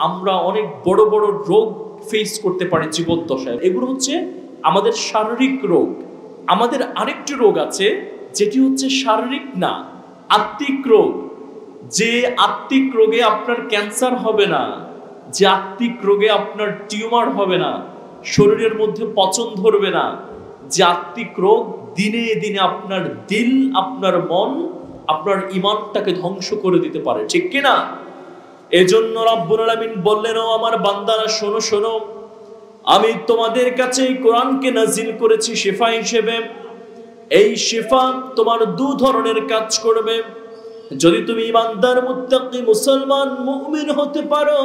আমরা অনেক বড় বড় রোগ ফেস করতে পারি জীবদ্দশায়। এগুলো হচ্ছে আমাদের শারীরিক রোগ। আমাদের আরেকটি রোগ আছে যেটি হচ্ছে শারীরিক না, আত্মিক রোগ। যে আত্মিক রোগে আপনার ক্যান্সার হবে না, যে আত্মিক রোগে আপনার টিউমার হবে না, শরীরের মধ্যে পচন ধরবে না, যে আত্মিক রোগ দিনে দিনে আপনার দিল, আপনার মন, আপনার ঈমানটাকে ধ্বংস করে দিতে পারে, ঠিক কিনা? এজন্য রব্বুল আলামিন বললেন, ও আমার বান্দারা শোনো শোনো, আমি তোমাদের কাছে এই কোরআনকে নাজিল করেছি শিফা হিসেবে। এই শিফা তোমার দু ধরনের কাজ করবে। যদি তুমি ঈমানদার মুত্তাকি মুসলমান মুমিন হতে পারো,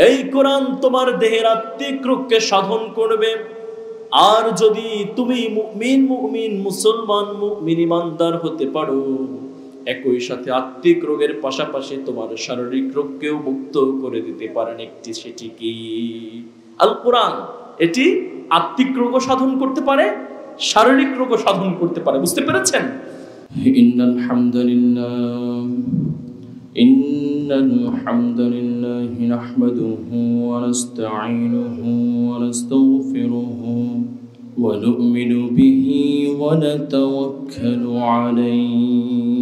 এই কোরআন তোমার দেহের আত্মিক রোগকে সাধন করবে। আর যদি তুমি মুমিন মুসলমান মুমিন ঈমানদার হতে পারো, একই সাথে আত্মিক রোগের পাশাপাশি তোমার শারীরিক রোগকেও মুক্ত করে দিতে পারেন একটি, সেটি কি? আল কোরআন। এটি আত্মিক রোগও সাধন করতে পারে, শারীরিক রোগও সাধন করতে পারে। বুঝতে পেরেছেন? ইন্নাল হামদালিল্লাহি নাহমাদুহু ওয়া নাস্তাঈনুহু ওয়া নাস্তাগফিরুহু ওয়া নু'মিনু বিহি ওয়া নাতাওয়াক্কালু আলাইহি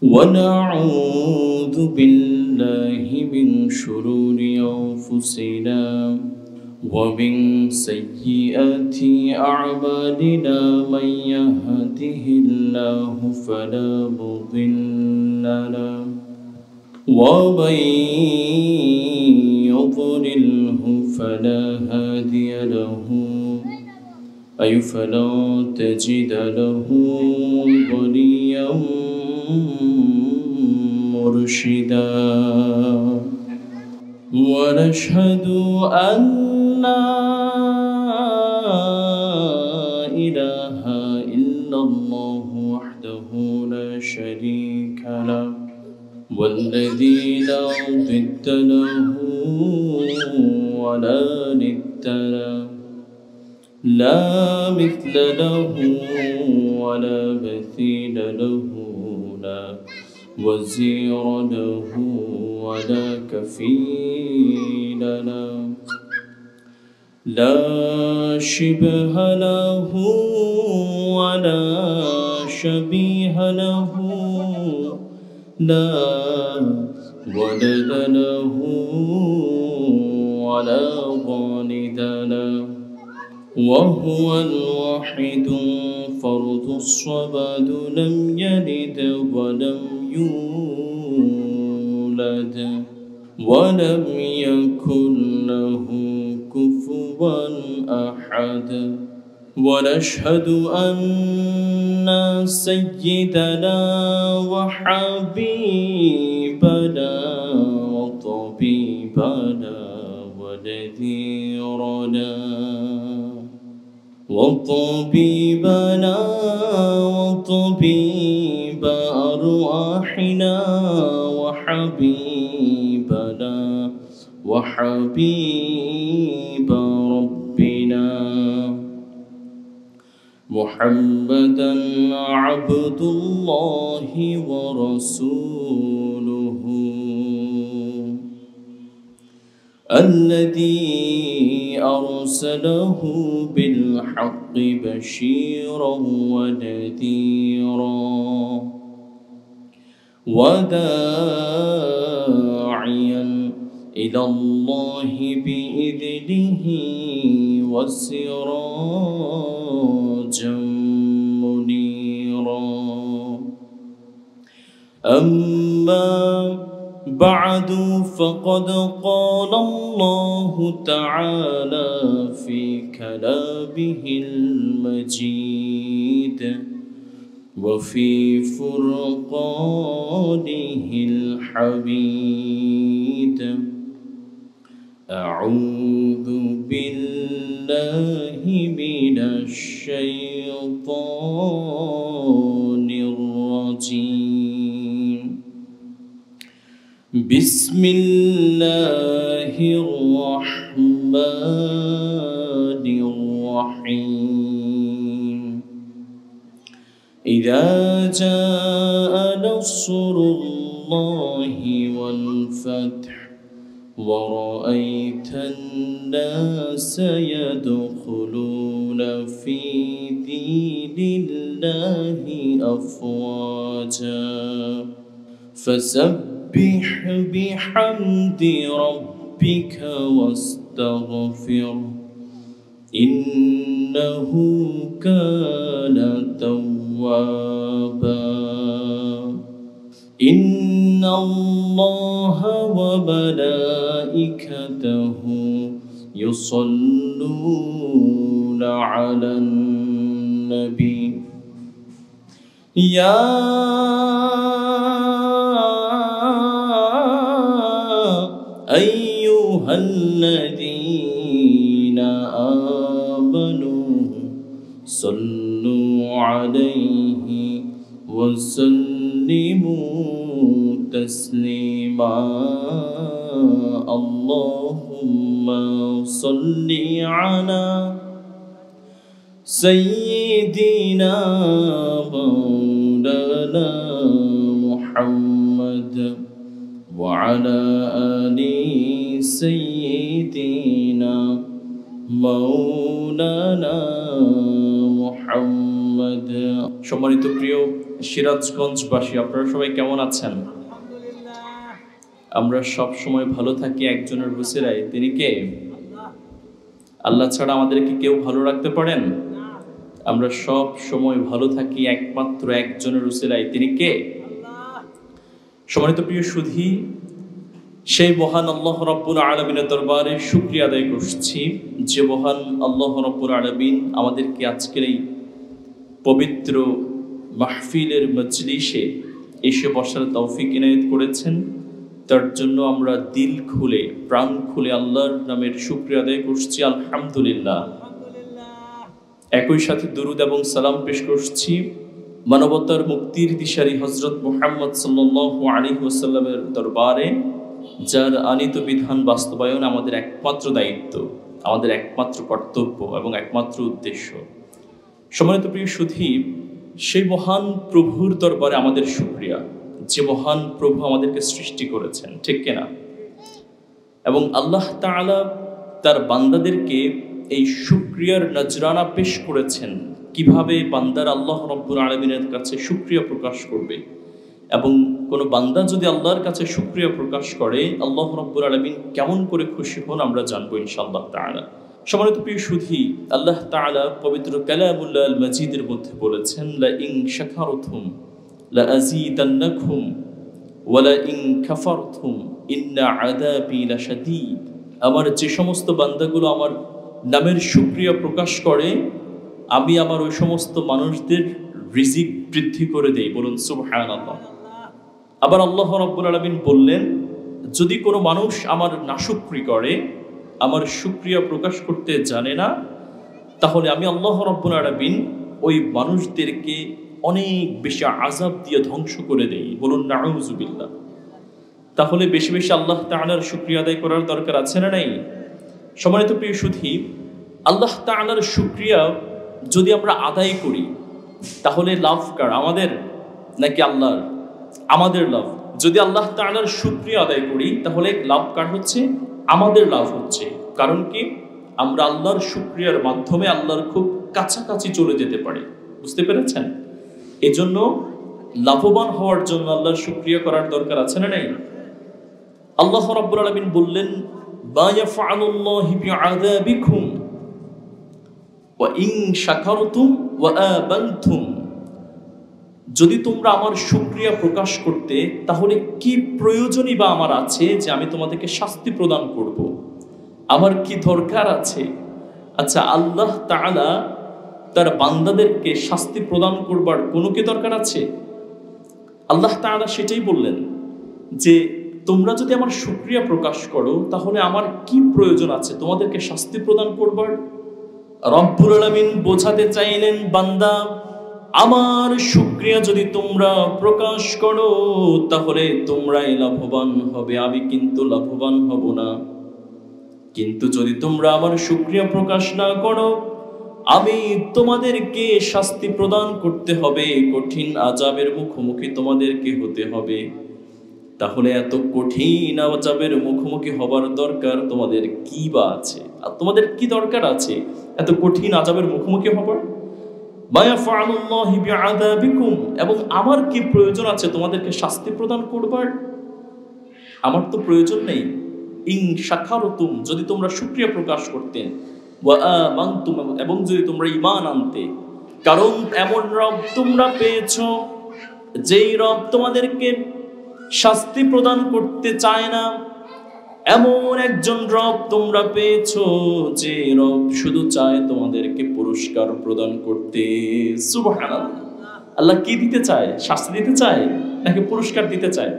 ওয়া নাউযু বিল্লাহি মিন শুরুরি আনফুসিনা ومن سيئات أعمالنا من يهده الله فلا مضل له ومن يضلله فلا هادي له أي فلا تجد له وليا مرشدا ونشهد أن لا إله إلا الله وحده لا شريك له والذي لا ضد له ولا ند له لا مثل له ولا مثيل له لا وزير له ولا كفيل له لا شبه له ولا شبيه له لا ولد له ولا والد له وهو الواحد فرد الصمد لم يلد ولم يولد ولم يكن له كفوا أحد ونشهد أن سيدنا وحبيبنا وطبيبنا ونذيرنا وطبيبنا وطبيب أرواحنا وحبيبنا وحبيب ربنا محمدا عبد الله ورسوله الذي أرسله بالحق بشيرا ونذيرا وداعيا إلى الله بإذنه وسراجا منيرا أما بعد فقد قال الله تعالى في كلامه المجيد وفي فرقانه الحميد أعوذ بالله من الشيطان الرجيم بسم الله الرحمن الرحيم إذا جاء نصر الله والفتح ورأيت الناس يدخلون في دين الله أفواجا فسبح بحمد ربك واستغفره إنه كان توابا إن الله وملائكته يصلون على النبي يا أيها الذين آمنوا صلوا عليه وسلموا تسليما اللهم صل على سيدنا مولانا محمد وعلى آل سيدنا مولانا محمد সম্মানিত প্রিয় সিরাজগঞ্জবাসী, আপনারা সবাই কেমন আছেন? আমরা সব সময় ভালো থাকি একজনের উসিলায়। তিনি কে? আল্লাহ ছাড়া আমাদেরকে কেউ ভালো রাখতে পারেন? আমরা সব সময় ভালো থাকি একমাত্র একজনের উসিলায়। তিনি কে? সম্মানিত প্রিয় সুধী, সেই মহান আল্লাহ রাব্বুল আলামিনের দরবারে শুকরিয়া আদায় করছি যে মহান আল্লাহ রাব্বুল আলামিন আমাদেরকে আজকের এই পবিত্র মাহফিলের মজলিসে এসে বসার তৌফিক ইনায়েত করেছেন। তার জন্য আমরা দিল খুলে প্রাণ খুলে আল্লাহর নামের শুকরিয়া আদায় করছি, আলহামদুলিল্লাহ। একই সাথে দুরুদ এবং সালাম পেশ করছি মানবতার মুক্তির দিশারি হযরত মুহাম্মদ সাল্লাল্লাহু আলাইহি ওয়াসাল্লামের দরবারে, যার আনিত বিধান বাস্তবায়ন আমাদের একমাত্র দায়িত্ব, আমাদের একমাত্র কর্তব্য এবং একমাত্র উদ্দেশ্য। সম্মানিত প্রিয় সুধী, সেই মহান প্রভুর দরবারে আমাদের শুকরিয়া, যে মহান প্রভু আমাদেরকে সৃষ্টি করেছেন, ঠিক কিনা? এবং আল্লাহ তাআলা তার বান্দাদেরকে এই শুকরিয়ার নজরানা পেশ করেছেন, কিভাবে বান্দার আল্লাহ রাব্বুল আলামিনের কাছে শুকরিয়া প্রকাশ করবে। এবং কোনো বান্দা যদি আল্লাহর কাছে শুকরিয়া প্রকাশ করে, আল্লাহ রাব্বুল আলামিন কেমন করে খুশি হন আমরা জানবো ইনশাআল্লাহ তাআলা। সম্মানিত প্রিয় সুধী, আল্লাহ তাআলা পবিত্র কালামুল্লাহ আল মাজিদের মধ্যে বলেছেন, লা ইন শাকারতুম লা আযীদান্নাকুম ওয়া লা ইন কাফারতুম ইন্না আযাবি লাশাদীদ। আমার যে সমস্ত বান্দাগুলো আমার নামের শুকরিয়া প্রকাশ করে, আমি আমার ওই সমস্ত মানুষদের রিজিক বৃদ্ধি করে দেই। বলুন সুবহানাল্লাহ। আবার আল্লাহ রাব্বুল আলামিন বললেন, যদি কোনো মানুষ আমার নাশুকরি করে, আমার শুকরিয়া প্রকাশ করতে জানে না, তাহলে আমি আল্লাহ রাব্বুল আলামিন ওই মানুষদেরকে অনেক বেশি আযাব দিয়ে ধ্বংস করে দেই। বলুন নাউযুবিল্লাহ। তাহলে বেশি বেশি আল্লাহ তাআলার শুকরিয়া আদায় করার দরকার আছে না নাই? সম্মানিত প্রিয় সুধী, আল্লাহ তাআলার শুকরিয়া যদি আমরা আদায় করি, তাহলে লাভ কার, আমাদের নাকি আল্লাহর? আমাদের লাভ। যদি আল্লাহ তাআলার শুকরিয়া আদায় করি, তাহলে লাভ কার হচ্ছে? আমাদের লাভ হচ্ছে। কারণ কি? আমরা আল্লাহর শুকরিয়ার মাধ্যমে আল্লাহর খুব কাছাকাছি চলে যেতে পারি। বুঝতে পেরেছেন? এজন্য লাভবান হওয়ার জন্য আল্লাহর শুকরিয়া করার দরকার আছে না নাই? আল্লাহ রাব্বুল আলামিন বললেন, মা ইয়াফআলুল্লাহু বিআযাবিকুম ওয়া ইন শাকারতুম ওয়া আমানতুম। যদি তোমরা আমার শুকরিয়া প্রকাশ করতে, তাহলে কি প্রয়োজনই বা আমার আছে যে আমি তোমাদেরকে শাস্তি প্রদান করব? আমার কি দরকার আছে? আচ্ছা, আল্লাহ তাআলা তার বান্দাদেরকে শাস্তি প্রদান করবার কোনো কি দরকার আছে? আল্লাহ তাআলা সেটাই বললেন যে তোমরা যদি আমার শুকরিয়া প্রকাশ করো, তাহলে আমার কি প্রয়োজন আছে তোমাদেরকে শাস্তি প্রদান করবার? রব্বুল আলামিন বোঝাতে চাইলেন, বান্দা, আমার শুকরিয়া যদি তোমরা প্রকাশ করো, তাহলে তোমরাই লাভবান হবে, আমি কিন্তু লাভবান হব না। কিন্তু যদি তোমরা আমার শুকরিয়া প্রকাশ না করো, আমি তোমাদেরকে শাস্তি প্রদান করতে হবে, কঠিন আযাবের মুখোমুখি তোমাদেরকে হতে হবে। তাহলে এত কঠিন আযাবের মুখোমুখি হবার দরকার তোমাদের কি বা আছে? আর তোমাদের কি দরকার আছে এত কঠিন আযাবের মুখোমুখি হবার? মা ইয়াফআলুল্লাহু বিআযাবিকুম, এবং আমার কি প্রয়োজন আছে তোমাদেরকে শাস্তি প্রদান করবার? আমার তো প্রয়োজন নেই। ইন শাকারতুম, যদি তোমরা শুকরিয়া প্রকাশ করতে, ওয়া আমানতুম, এবং যদি তোমরা ঈমান আনতে। কারণ এমন রব তোমরা পেয়েছো যেই রব তোমাদেরকে শাস্তি প্রদান করতে চায় না। এমন একজন রব তোমরা পেয়েছো যে রব শুধু চায় তোমাদেরকে পুরস্কার প্রদান করতে। সুবহানাল্লাহ। আল্লাহ কি দিতে চায়? শাস্তি দিতে চায় নাকি পুরস্কার দিতে চায়?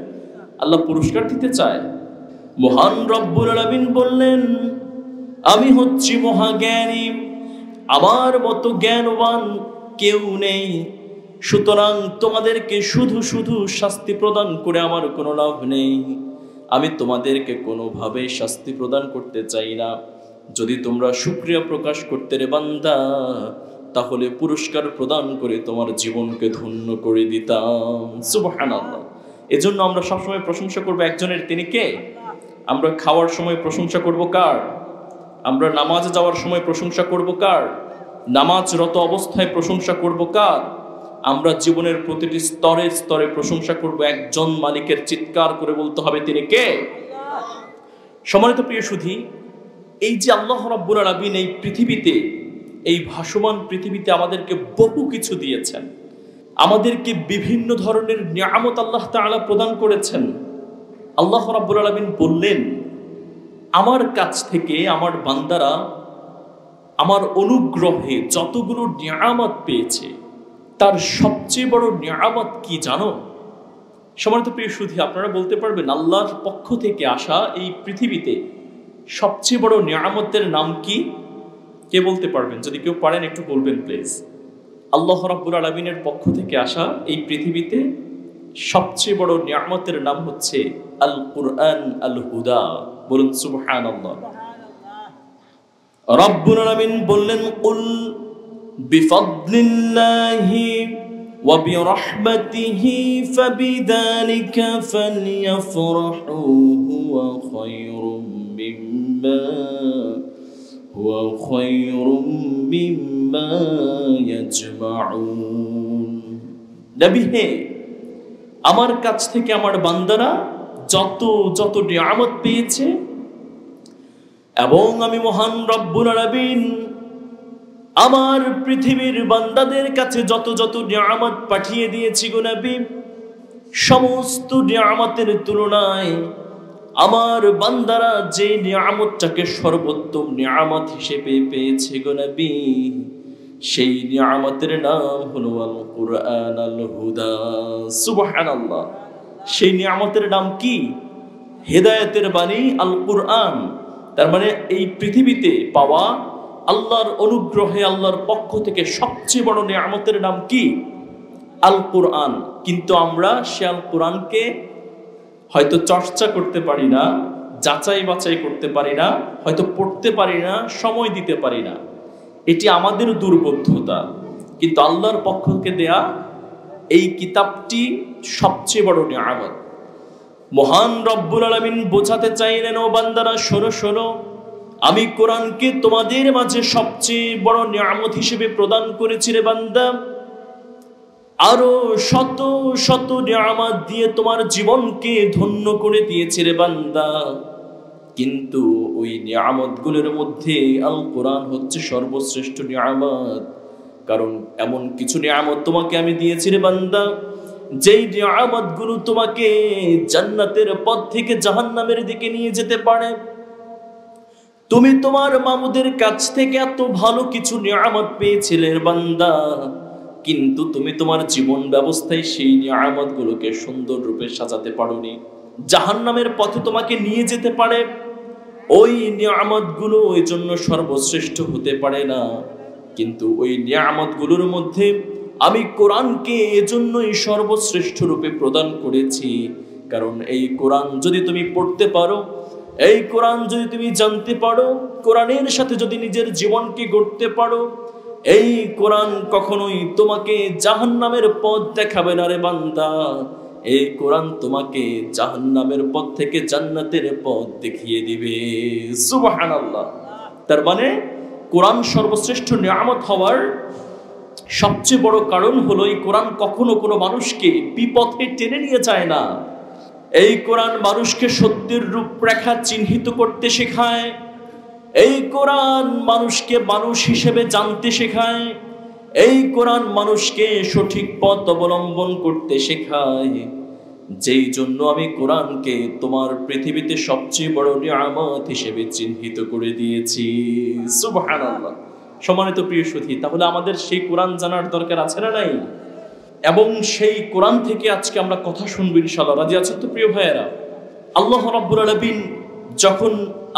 আল্লাহ পুরস্কার দিতে চায়। মহান রব্বুল আলামিন বললেন, আমি হচ্ছি মহাজ্ঞানী, আমার মতো জ্ঞানবান কেউ নেই। সুতরাং তোমাদেরকে শুধু শুধু শাস্তি প্রদান করে আমার কোনো লাভ নেই। আমি তোমাদেরকে কোনোভাবে শাস্তি প্রদান করতে চাই না। যদি তোমরা শুকরিয়া প্রকাশ করতে রে বান্দা, তাহলে পুরস্কার প্রদান করে তোমার জীবনকে ধন্য করে দিতাম। সুবহানাল্লাহ। এজন্য আমরা সবসময় প্রশংসা করবো একজনের, তিনি কে? আমরা খাওয়ার সময় প্রশংসা করব কার? আমরা নামাজে যাওয়ার সময় প্রশংসা করব কার? নামাজরত অবস্থায় প্রশংসা করব কার? আমরা জীবনের প্রতিটি স্তরে স্তরে প্রশংসা করব একজন মালিকের, চিৎকার করে বলতে হবে তিনি কে? সম্মানিত প্রিয় সুধী, এই যে আল্লাহ রাব্বুল আলামিন এই পৃথিবীতে, এই ভাসমান পৃথিবীতে আমাদেরকে বহু কিছু দিয়েছেন, আমাদেরকে বিভিন্ন ধরনের নিয়ামত আল্লাহ তাআলা প্রদান করেছেন। আল্লাহ রাব্বুল আলামিন বললেন, আমার কাছ থেকে আমার বান্দারা আমার অনুগ্রহে যতগুলো নিয়ামত পেয়েছে, তার সবচেয়ে বড় নিয়ামত কি জানো? সম্মানিত প্রিয় সুধী, আপনারা বলতে পারবেন আল্লাহর পক্ষ থেকে আসা এই পৃথিবীতে সবচেয়ে বড় নিয়ামতের নাম কি? কে বলতে পারবেন? যদি কেউ পারেন একটু বলবেন প্লিজ। আল্লাহ রাব্বুল আলামিনের পক্ষ থেকে আসা এই পৃথিবীতে সবচেয়ে বড় নিয়ামতের নাম হচ্ছে আল কুরআন আল হুদা। বলুন সুবহানাল্লাহ। রাব্বুল আলামিন বললেন, কুল বিফাদলিল্লাহি ওয়া বিরাহমাতিহি ফাবিযালিকা ফালইফরাহু হুয়া খায়রুম মিম্মা ইয়াজমাউন। নবী হে, আমার কাছ থেকে আমার বান্দারা যত যত নিয়ামত পেয়েছে, এবং আমি মহান রব্বুল আলামিন আমার পৃথিবীর বান্দাদের কাছে যত যত নিয়ামত পাঠিয়ে দিয়েছি গো নবী, সমস্ত নিয়ামতের তুলনায় আমার বান্দারা যে নিয়ামতটাকে সর্বোত্তম নিয়ামত হিসেবে পেয়েছে গো নবী, সেই নিয়ামতের নাম হলো আল কুরআন আল হুদা। সুবহানাল্লাহ। সেই নিয়ামতের নাম কি? হেদায়েতের বাণী আল কুরআন। তার মানে এই পৃথিবীতে পাওয়া আল্লাহর অনুগ্রহে, আল্লাহর পক্ষ থেকে সবচেয়ে বড় নিয়ামতের নাম কি? আল কুরআন। কিন্তু আমরা সে আল কুরআনকে হয়তো চর্চা করতে পারি না, যাচাই বাছাই করতে পারি না, হয়তো পড়তে পারি না, সময় দিতে পারি না। এটি আমাদের দুর্বোধ্যতা। কিন্তু আল্লাহর পক্ষ থেকে দেয়া এই কিতাবটি সবচেয়ে বড় নিয়ামত। মহান রব্বুল আলামিন বোঝাতে চাইলেন, ও বান্দারা শোনো শোনো, আমি কোরআনকে তোমাদের মাঝে সবচেয়ে বড় নিয়ামত হিসেবে প্রদান করেছি রে বান্দা। আরো শত শত নিয়ামত দিয়ে তোমার জীবনকে ধন্য করে দিয়েছে রে বান্দা। কিন্তু ওই নিয়ামতগুলোর মধ্যে আল কোরআন হচ্ছে সর্বশ্রেষ্ঠ নিয়ামত। কারণ এমন কিছু নিয়ামত তোমাকে আমি দিয়েছি রে বান্দা, যেই নিয়ামতগুলো তোমাকে জান্নাতের পথ থেকে জাহান্নামের দিকে নিয়ে যেতে পারে। তুমি তোমার মামুদের কাছ থেকে এত ভালো কিছু নিয়ামত পেয়েছিলে বান্দা, কিন্তু তুমি তোমার জীবন ব্যবস্থায় সেই নিয়ামতগুলোকে সুন্দর রূপে সাজাতে পারোনি। জাহান্নামের পথে তোমাকে নিয়ে যেতে পারে। ওই নিয়ামতগুলো ওই জন্য সর্বশ্রেষ্ঠ হতে পারে না, কিন্তু ওই নিয়ামতগুলোর মধ্যে আমি কোরআনকে এজন্যই সর্বশ্রেষ্ঠ রূপে প্রদান করেছি। কারণ এই কোরআন যদি তুমি পড়তে পারো, এই কোরআন যদি তুমি জানতে পারো, কোরআনের সাথে যদি নিজের জীবনকে গড়তে পারো, এই কোরআন কখনোই তোমাকে জাহান্নামের পথ দেখাবে না রে বান্দা। এই কোরআন তোমাকে জাহান্নামের পথ থেকে জান্নাতের পথ দেখিয়ে দিবে। সুবহানাল্লাহ। তার মানে কোরআন সর্বশ্রেষ্ঠ নিয়ামত হওয়ার সবচেয়ে বড় কারণ হলো এই কোরআন কখনো কোনো মানুষকে বিপথে টেনে নিয়ে যায় না। এই কোরআন মানুষকে সত্যের রূপরেখা চিহ্নিত করতে শেখায়। এই কোরআন মানুষকে মানুষ হিসেবে জানতে শেখায়। এই কোরআন মানুষকে সঠিক পথ অবলম্বন করতে শেখায়। যেই জন্য আমি কোরআনকে তোমার পৃথিবীতে সবচেয়ে বড় নিয়ামত হিসেবে চিহ্নিত করে দিয়েছি। সুবহানাল্লাহ। সম্মানিত প্রিয় সুধী, তাহলে আমাদের সেই কোরআন জানার দরকার আছে না নাই? এবং সেই কোরআন থেকে আজকে আমরা কথা শুনবো ইনশাআল্লাহ। রাজি আছেন তো প্রিয় ভাইয়েরা? আল্লাহ রাব্বুল আলামিন যখন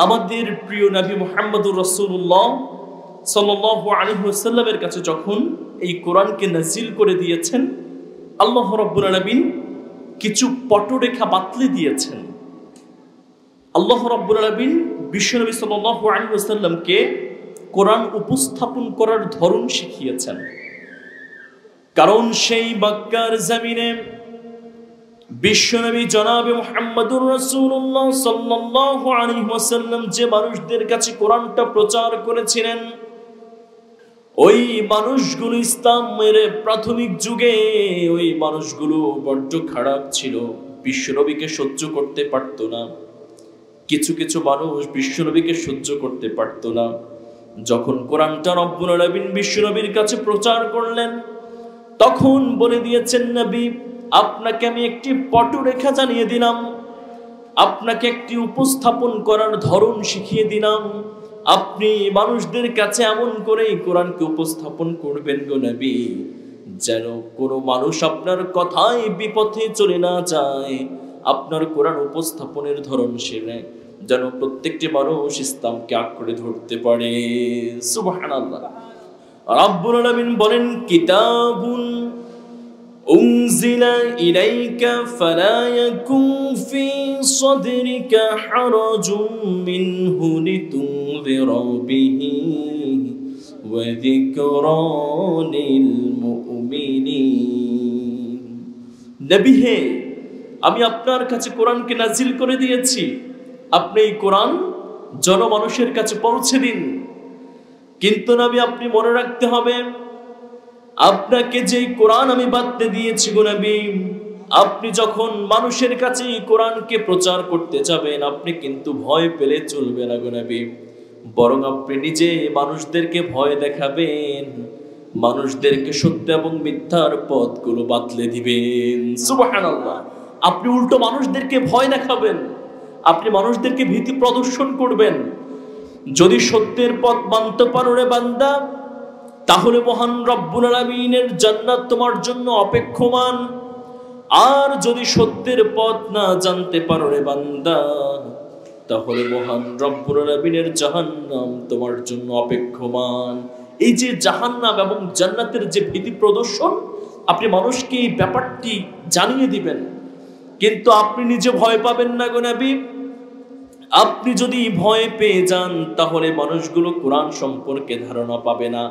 আমাদের প্রিয় নবী মুহাম্মদুর রাসূলুল্লাহ সাল্লাল্লাহু আলাইহি ওয়াসাল্লামের কাছে যখন এই কোরআনকে নাজিল করে দিয়েছেন, আল্লাহ রাব্বুল আলামিন কিছু পটরেখা বাতলে দিয়েছেন। আল্লাহ রাব্বুল আলামিন বিশ্বনবী সাল্লাল্লাহু আলাইহি ওয়াসাল্লামকে কোরআন উপস্থাপন করার ধরন শিখিয়েছেন। কারণ সেই মক্কার জমিনে বিশ্বনবী জনাবে মুহাম্মদুর রাসূলুল্লাহ সাল্লাল্লাহু আলাইহি ওয়াসাল্লাম যে মানুষদের কাছে কোরআনটা প্রচার করেছিলেন, ওই মানুষগুলো ইসলামের প্রাথমিক যুগে ওই মানুষগুলো বড্ড খারাপ ছিল, বিশ্বনবীকে সহ্য করতে পারত না। কিছু কিছু মানুষ বিশ্বনবীকে সহ্য করতে পারত না। যখন কোরআনটা রব্বুল আলামিন বিশ্বনবীর কাছে প্রচার করলেন, তখন বলে দিয়েছেন, নবী আপনাকে আমি একটি পটরেখা জানিয়ে দিলাম, আপনাকে একটি উপস্থাপন করার ধরন শিখিয়ে দিলাম। আপনি মানুষদের কাছে এমন করে কোরআনকে উপস্থাপন করবেন গো নবী, যেন কোনো মানুষ আপনার কথায় বিপথে চলে না যায়। আপনার কোরআন উপস্থাপনের ধরন শুনে যেন প্রত্যেকটি মানুষ ইসলামকে আঁকড়ে ধরতে পারে। সুবহানাল্লাহ। রাব্বুল আলামিন বলেন, কিতাবুন উনজিলা ইলাইকা ফালা ইয়াকুন ফি সাদরিকা হারাজুম মিনহু লিতুনযিরা বিহি ওয়া যিকরা লিল মুমিনিন। নবী হে, আমি আপনার কাছে কোরআনকে নাজিল করে দিয়েছি, আপনি এই কোরআন জনমানুষের কাছে পৌঁছে দিন। কিন্তু নবী আপনি মনে রাখতে হবে, আপনাকে যে কোরআন আমি বাতলে দিয়েছি গো নবী, আপনি যখন মানুষের কাছে এই কোরআনকে প্রচার করতে যাবেন, আপনি কিন্তু ভয় পেলে চলবে না গো নবী, বরং আপনি নিজে মানুষদেরকে ভয় দেখাবেন, মানুষদেরকে সত্য এবং মিথ্যার পথগুলো বাতলে দিবেন। সুবহানাল্লাহ। আপনি উল্টো মানুষদেরকে ভয় দেখাবেন, আপনি মানুষদেরকে ভীতি প্রদর্শন করবেন। যদি সত্যের পথ মানতে পারো রে বান্দা, তাহলে মহান রব্বুল আলামিনের জান্নাত তোমার জন্য অপেক্ষমান। আর যদি সত্যের পথ না জানতে পারো রে বান্দা, তাহলে মহান রব্বুল আলামিনের জাহান্নাম তোমার জন্য অপেক্ষমান। এই যে জাহান্নাম এবং জান্নাতের যে ভীতি প্রদর্শন, আপনি মানুষকে এই ব্যাপারটি জানিয়ে দিবেন, কিন্তু আপনি নিজে ভয় পাবেন না গো নবী। আপনি যদি ভয় পেয়ে যান, তাহলে মানুষগুলো কোরআন সম্পর্কে ধারণা পাবে না,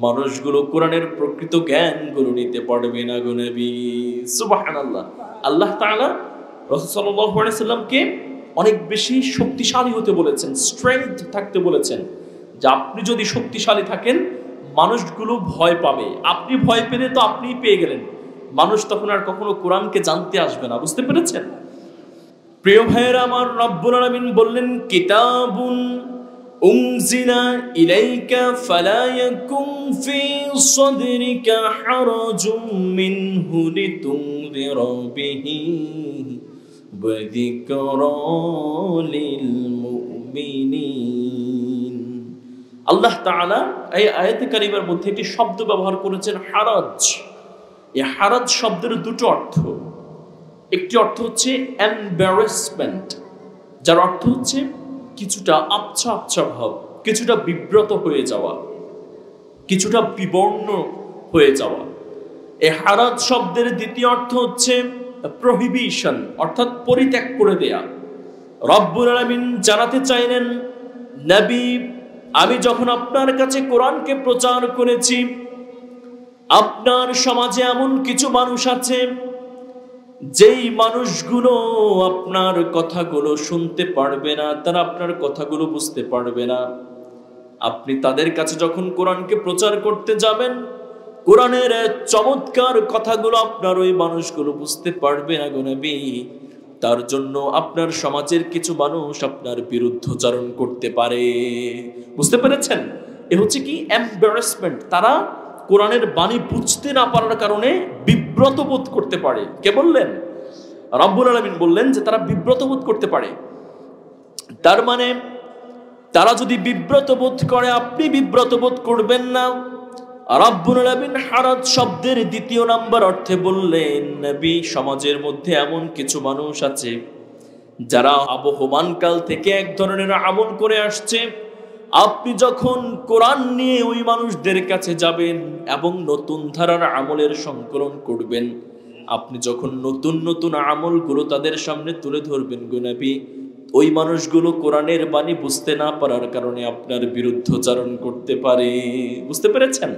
মানুষগুলো কোরআনের প্রকৃত জ্ঞানগুলো নিতে পারবে না গো নবী। সুবহানাল্লাহ। আল্লাহ তাআলা রাসূল সাল্লাল্লাহু আলাইহি ওয়াসাল্লামকে অনেক বেশি শক্তিশালী হতে বলেছেন, স্ট্রেংথ থাকতে বলেছেন, যে আপনি যদি শক্তিশালী থাকেন মানুষগুলো ভয় পাবে। আপনি ভয় পেলে তো আপনিই পেয়ে গেলেন, মানুষ তখন আর কখনো কোরআনকে জানতে আসবে না। বুঝতে পেরেছেন? প্রিয় ভাইয়েরা আমার, রব্বুল আলামিন বললেন, কিতাবুন উনজিলা ইলাইকা ফালা ইয়াকুন ফি সাদরিকা হারাজুম মিনহু লিতুনযিরা বিহি ওয়া যিকরা লিল মুমিনিন। আল্লাহ তাআলা এই আয়াতে কারিমার মধ্যে একটি শব্দ ব্যবহার করেছেন, হারাজ। এই হারাজ শব্দের দুটো অর্থ। একটি অর্থ হচ্ছে এম্বারাসমেন্ট, যার অর্থ হচ্ছে কিছুটা আবছা আবছা ভাব, কিছুটা বিব্রত হয়ে যাওয়া, কিছুটা বিবর্ণ হয়ে যাওয়া। এই হারাজ শব্দের দ্বিতীয় অর্থ হচ্ছে প্রহিবিশন, অর্থাৎ পরিত্যাগ করে দেয়া। রব্বুল আলামিন জানাতে চাইলেন, নবী আমি যখন আপনার কাছে কোরআনকে প্রচার করেছি, আপনার সমাজে এমন কিছু মানুষ আছে যেই মানুষগুলো আপনার কথাগুলো শুনতে পারবে না, তারা আপনার কথাগুলো বুঝতে পারবে না, আপনি তাদের কাছে যখন কোরআনকে প্রচার করতে যাবেন, কোরআনের চমৎকার কথাগুলো আপনার ওই মানুষগুলো বুঝতে পারবে না গো নবী। তার জন্য আপনার সমাজের কিছু মানুষ আপনার বিরুদ্ধচারণ করতে পারে। বুঝতে পেরেছেন? এ হচ্ছে কি এম্বারাসমেন্ট। তারা কোরআনের বাণী বুঝতে না পারার কারণে বিব্রত বোধ করতে পারে। কে বললেন? রব্বুল আলামিন বললেন যে তারা বিব্রত বোধ করতে পারে। তার মানে তারা যদি বিব্রত বোধ করে, আপনি বিব্রত বোধ করবেন না। রব্বুল আলামিন হারাত শব্দের দ্বিতীয় নাম্বার অর্থে বললেন, নবী, সমাজের মধ্যে এমন কিছু মানুষ আছে যারা আবহমান কাল থেকে এক ধরনের আমল করে আসছে। আপনি যখন কোরআন নিয়ে ওই মানুষদের কাছে যাবেন এবং নতুন ধারার আমলের সংকলন করবেন, আপনি যখন নতুন নতুন আমলগুলো তাদের সামনে তুলে ধরবেন গো নবী, ওই মানুষগুলো কোরআনের বাণী বুঝতে না পারার কারণে আপনার বিরুদ্ধচারণ করতে পারে। বুঝতে পেরেছেন?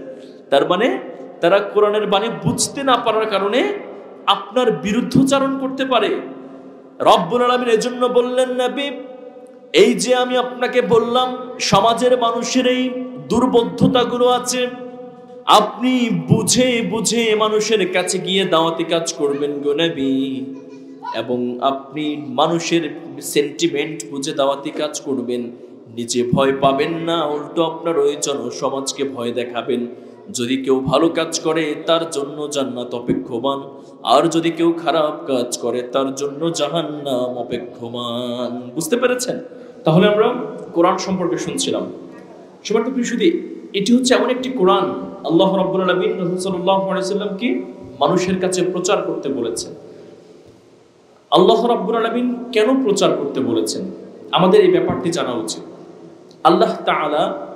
তার মানে তারা কোরআনের বাণী বুঝতে না পারার কারণে আপনার বিরুদ্ধচারণ করতে পারে। রব্বুল আলামিন এজন্য বললেন, নবী, এই যে আমি আপনাকে বললাম সমাজের মানুষের এই দুর্বোধ্যতাগুলো আছে, আপনি বুঝে বুঝে মানুষের কাছে গিয়ে দাওয়াতি কাজ করবেন গো নবী, এবং আপনি মানুষের সেন্টিমেন্ট বুঝে দাওয়াতি কাজ করবেন। নিজে ভয় পাবেন না, উল্টো আপনার ওই জনসমাজকে ভয় দেখাবেন। যদি কেউ ভালো কাজ করে তার জন্য জান্নাত অপেক্ষমান, আর যদি কেউ খারাপ কাজ করে তার জন্য জাহান্নাম অপেক্ষমান। বুঝতে পেরেছেন? তাহলে আমরা কোরআন সম্পর্কে শুনছিলাম। সবার তো শুধু এটি হচ্ছে এমন একটি কোরআন, আল্লাহ রাব্বুল আলামিন রাসূল সাল্লাল্লাহু আলাইহি ওয়াসাল্লামকে মানুষের কাছে প্রচার করতে বলেছেন। আল্লাহ রাব্বুল আলামিন কেন প্রচার করতে বলেছেন আমাদের এই ব্যাপারটি জানা উচিত। আল্লাহ তাআলা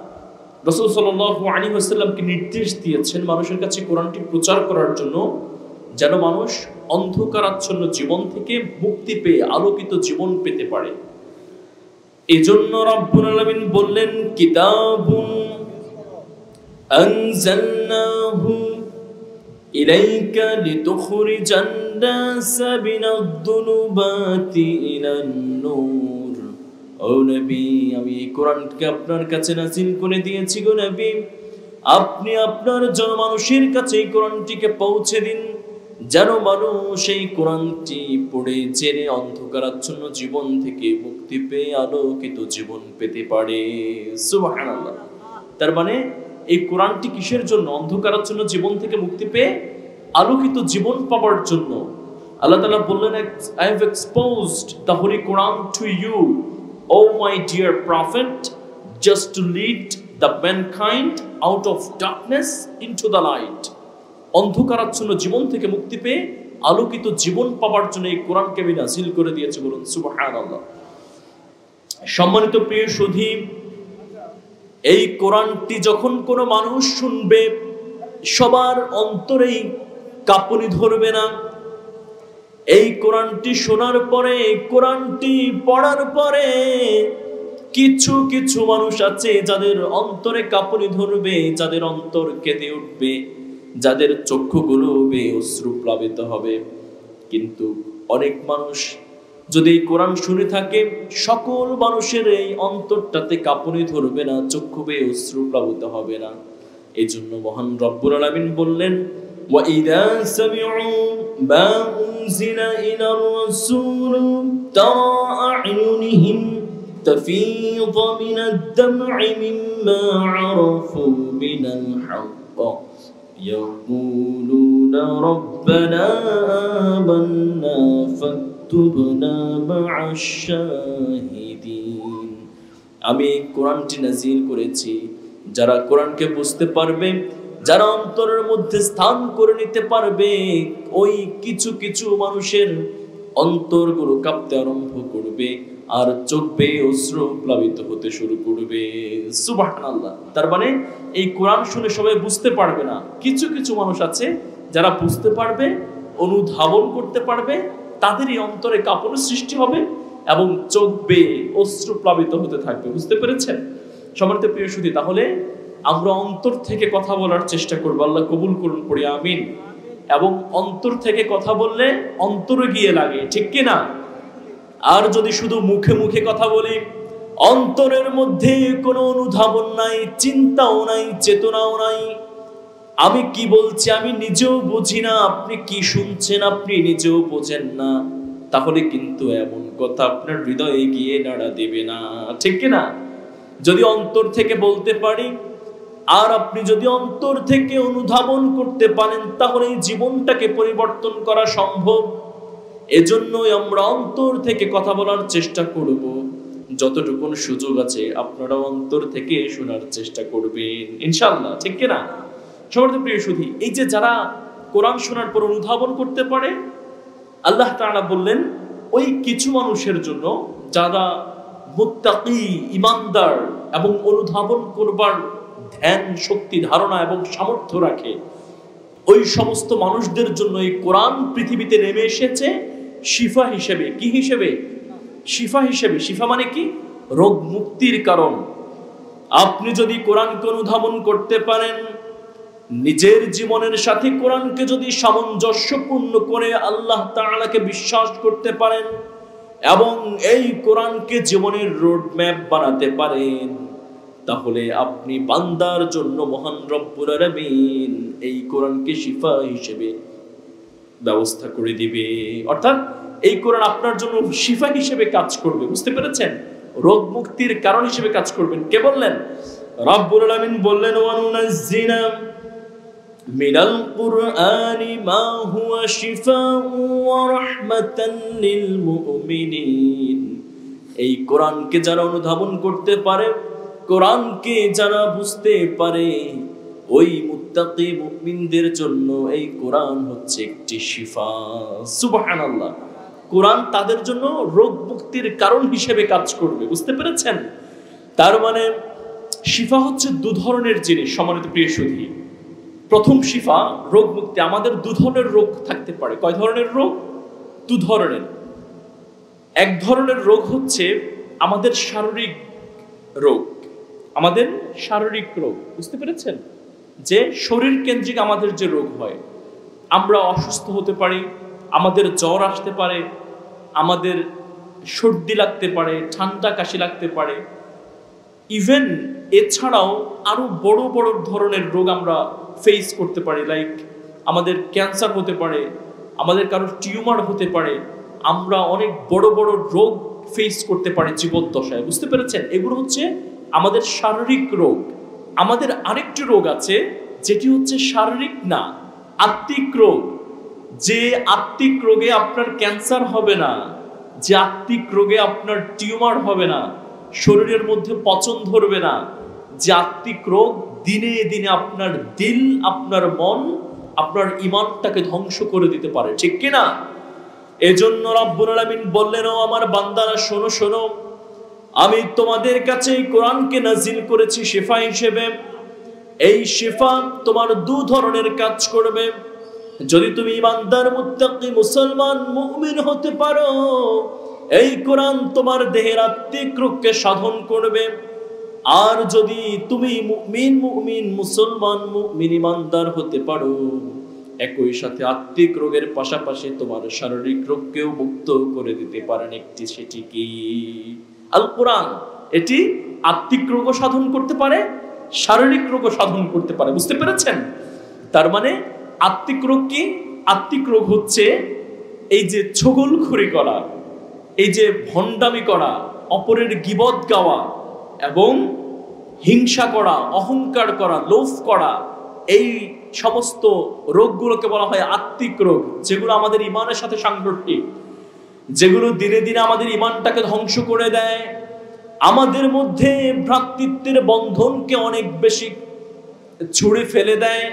রাসূল সাল্লাল্লাহু আলাইহি ওয়াসাল্লামকে নির্দেশ দিয়েছেন মানুষের কাছে কোরআনটি প্রচার করার জন্য, যেন মানুষ অন্ধকারাচ্ছন্ন জীবন থেকে মুক্তি পেয়ে আলোকিত জীবন পেতে পারে। এজন্য রাব্বুল আলামিন বললেন, কিতাবুন আনজালনাহু ইলাইকা লিতুখরিজান নাসা মিনাদ-দুনুবাতি ইলান-নূর। ও নবী, আমি এই কোরআনকে আপনার কাছে নাযিল করে দিয়েছি গো নবী, আপনি আপনার জনমানুষের কাছে এই কোরআনটিকে পৌঁছে দিন, যেন মানুষ এই কোরআনটি পড়ে জেনে অন্ধকারাচ্ছন্ন জীবন থেকে মুক্তি পেয়ে আলোকিত জীবন পেতে পারে। সুবহানাল্লাহ। তার মানে এই কোরআনটি কিসের জন্য? অন্ধকারাচ্ছন্ন জীবন থেকে মুক্তি পেয়ে আলোকিত জীবন পাওয়ার জন্য। আল্লাহ তাআলা বললেন, I have exposed the Holy Quran to you, O my dear prophet, just to lead the mankind out of darkness into the light. অন্ধকারাচ্ছন্ন জীবন থেকে মুক্তি পেয়ে আলোকিত জীবন পাওয়ার জন্য এই কোরআনকে আমি নাযিল করে দিয়েছি। বলুন সুবহানাল্লাহ। সম্মানিত প্রিয় সুধী, এই কোরআনটি যখন কোনো মানুষ শুনবে, সবার অন্তরেই কাঁপুনি ধরবে না। এই কোরআনটি শোনার পরে, কোরআনটি পড়ার পরে কিছু কিছু মানুষ আছে যাদের অন্তরে কাঁপুনি ধরবে, যাদের অন্তর কেঁদে উঠবে, যাদের চক্ষুগুলো অশ্রু প্লাবিত হবে। কিন্তু অনেক মানুষ যদি এই কোরআন শুনে থাকে, সকল মানুষের এই অন্তরটাতে কাঁপুনি ধরবে না, চক্ষু বেয়ে অশ্রু প্লাবিত হবে না। এই জন্য মহান রব্বুল আলামিন বললেন, وَإِذَا سَمِعُوا مَا أُنزِلَ إِلَى الرَّسُولِ تَرَى أَعْيُنَهُمْ تَفِيضُ مِنَ الدَّمْعِ مِمَّا عَرَفُوا مِنَ الْحَقِّ يَقُولُونَ رَبَّنَا آمَنَّا فَاكْتُبْنَا مَعَ الشَّاهِدِينَ। আমি কোরআনটি নাযিল করেছি যারা কোরআনকে বুঝতে পারবে, যারা অন্তরের মধ্যে স্থান করে নিতে পারবে, ওই কিছু কিছু মানুষের অন্তরগুলো কাঁপতে আরম্ভ করবে আর চোখ বেয়ে অশ্রু প্লাবিত হতে শুরু করবে। সুবহানাল্লাহ। তার মানে এই কোরআন শুনে সবাই বুঝতে পারবে না, কিছু কিছু মানুষ আছে যারা বুঝতে পারবে, অনুধাবন করতে পারবে, তাদের এই অন্তরে কাঁপনের সৃষ্টি হবে এবং চোখ বেয়ে অশ্রু প্লাবিত হতে থাকবে। বুঝতে পেরেছেন সম্মানিত প্রিয় সুধী? তাহলে আমরা অন্তর থেকে কথা বলার চেষ্টা করবো। আল্লাহ কবুল করুন, পড়ি আমিন। এবং অন্তর থেকে কথা বললে অন্তরে গিয়ে লাগে, ঠিক কি না? আর যদি শুধু মুখে মুখে কথা বলি, অন্তরের মধ্যে কোনো অনুধাবন নাই, চিন্তাও নাই, চেতনাও নাই, আমি কি বলছি আমি নিজেও বুঝি না, আপনি কি শুনছেন আপনি নিজেও বোঝেন না, তাহলে কিন্তু এমন কথা আপনার হৃদয়ে গিয়ে নাড়া দেবে না, ঠিক কি না? যদি অন্তর থেকে বলতে পারি আর আপনি যদি অন্তর থেকে অনুধাবন করতে পারেন, তাহলে জীবনটাকে পরিবর্তন করা সম্ভব। এজন্যই আমরা অন্তর থেকে কথা বলার চেষ্টা করব। যতটুকুন সুযোগ আছে আপনারা অন্তর থেকে শোনার চেষ্টা করবেন ইনশাআল্লাহ, ঠিক কি না? সবার প্রিয় সুধী, এই যে যারা কোরআন শোনার পর অনুধাবন করতে পারে, আল্লাহ তাআলা বললেন ওই কিছু মানুষের জন্য যারা মুত্তাকি, ঈমানদার এবং অনুধাবন করবার ধ্যান, শক্তি, ধারণা এবং সামর্থ্য রাখে, ওই সমস্ত মানুষদের জন্য এই কোরআন পৃথিবীতে নেমে এসেছে শিফা হিসেবে। কি হিসেবে? শিফা হিসেবে। শিফা মানে কি? রোগ মুক্তির কারণ। আপনি যদি কোরআনকে অনুধাবন করতে পারেন, নিজের জীবনের সাথে কোরআনকে যদি সামঞ্জস্যপূর্ণ করে আল্লাহ তাআলাকে বিশ্বাস করতে পারেন এবং এই কোরআনকে জীবনের রোডম্যাপ বানাতে পারেন, তাহলে আপনি বান্দার জন্য মহান রব্বুল আলামিন এই কোরআনকে শিফা হিসেবে ব্যবস্থা করে দিবে। অর্থাৎ এই কোরআন আপনার জন্য শিফা হিসেবে কাজ করবে, বুঝতে পেরেছেন? রোগ মুক্তির কারণ হিসেবে কাজ করবেন। কে বললেন? রব্বুল আলামিন বললেন, ওয়ানুনাজ্জিনা মিনাল কুরআনি মা হুয়া শিফাউ ওয়া রাহমাতান লিল মুমিনিন। এই কোরআনকে যারা অনুধাবন করতে পারে, কোরআনকে যারা বুঝতে পারে, ওই মুত্তাকি মুমিনদের জন্য এই কোরআন হচ্ছে একটি শিফা। সুবহানাল্লাহ। কোরআন তাদের জন্য রোগ মুক্তির কারণ হিসেবে কাজ করবে, বুঝতে পেরেছেন? তার মানে শিফা হচ্ছে দু ধরনের জিনিস সম্মানিত প্রিয় সুধী। প্রথম শিফা রোগ মুক্তি। আমাদের দু ধরনের রোগ থাকতে পারে। কয় ধরনের রোগ? দু ধরনের। এক ধরনের রোগ হচ্ছে আমাদের শারীরিক রোগ, আমাদের শারীরিক রোগ, বুঝতে পেরেছেন? যে শরীর কেন্দ্রিক আমাদের যে রোগ হয়, আমরা অসুস্থ হতে পারি, আমাদের জ্বর আসতে পারে, আমাদের সর্দি লাগতে পারে, ঠান্ডা কাশি লাগতে পারে, ইভেন এছাড়াও আরো বড় বড় ধরনের রোগ আমরা ফেস করতে পারি। লাইক আমাদের ক্যান্সার হতে পারে, আমাদের কারো টিউমার হতে পারে, আমরা অনেক বড় বড় রোগ ফেস করতে পারি জীবদ্দশায়, বুঝতে পেরেছেন? এগুলো হচ্ছে আমাদের শারীরিক রোগ। আমাদের আরেকটি রোগ আছে যেটি হচ্ছে শারীরিক না, আত্মিক রোগ। যে আত্মিক রোগে আপনার ক্যান্সার হবে না, যে আত্মিক রোগে আপনার টিউমার হবে না, শরীরের মধ্যে পচন ধরবে না, যে আত্মিক রোগ দিনে দিনে আপনার দিল, আপনার মন, আপনার ঈমানটাকে ধ্বংস করে দিতে পারে, ঠিক কি না? এজন্য রব্বুল আলামিন বললেন, ও আমার বান্দারা শোনো শোনো, আমি তোমাদের কাছে এই কোরআনকে নাজিল করেছি শিফা হিসেবে। এই শিফা তোমার দু ধরনের কাজ করবে। যদি তুমি ঈমানদার, মুত্তাকি, মুসলমান, মুমিন হতে পারো, এই কোরআন তোমার দেহের আত্মিক রোগকে সাধন করবে। আর যদি তুমি মুমিন, মুসলমান, মুমিন, ঈমানদার হতে পারো, একই সাথে আত্মিক রোগের পাশাপাশি তোমার শারীরিক রোগকেও মুক্ত করে দিতে পারেন একটি, সেটি কি? আল কোরআন। এটি আত্মিক রোগও সাধন করতে পারে, শারীরিক রোগও সাধন করতে পারে, বুঝতে পেরেছেন? তার মানে আত্মিক রোগ কি? আত্মিক রোগ হচ্ছে এই যে ছগলখড়ি করা, এই যে ভণ্ডামি করা, অপরের গীবত গাওয়া এবং হিংসা করা, অহংকার করা, লোভ করা, এই সমস্ত রোগগুলোকে বলা হয় আত্মিক রোগ, যেগুলো আমাদের ঈমানের সাথে সাংঘর্ষিক, যেগুলো দিনে দিনে আমাদের ঈমানটাকে ধ্বংস করে দেয়, আমাদের মধ্যে ভ্রাতৃত্বের বন্ধনকে অনেক বেশি ছুঁড়ে ফেলে দেয়।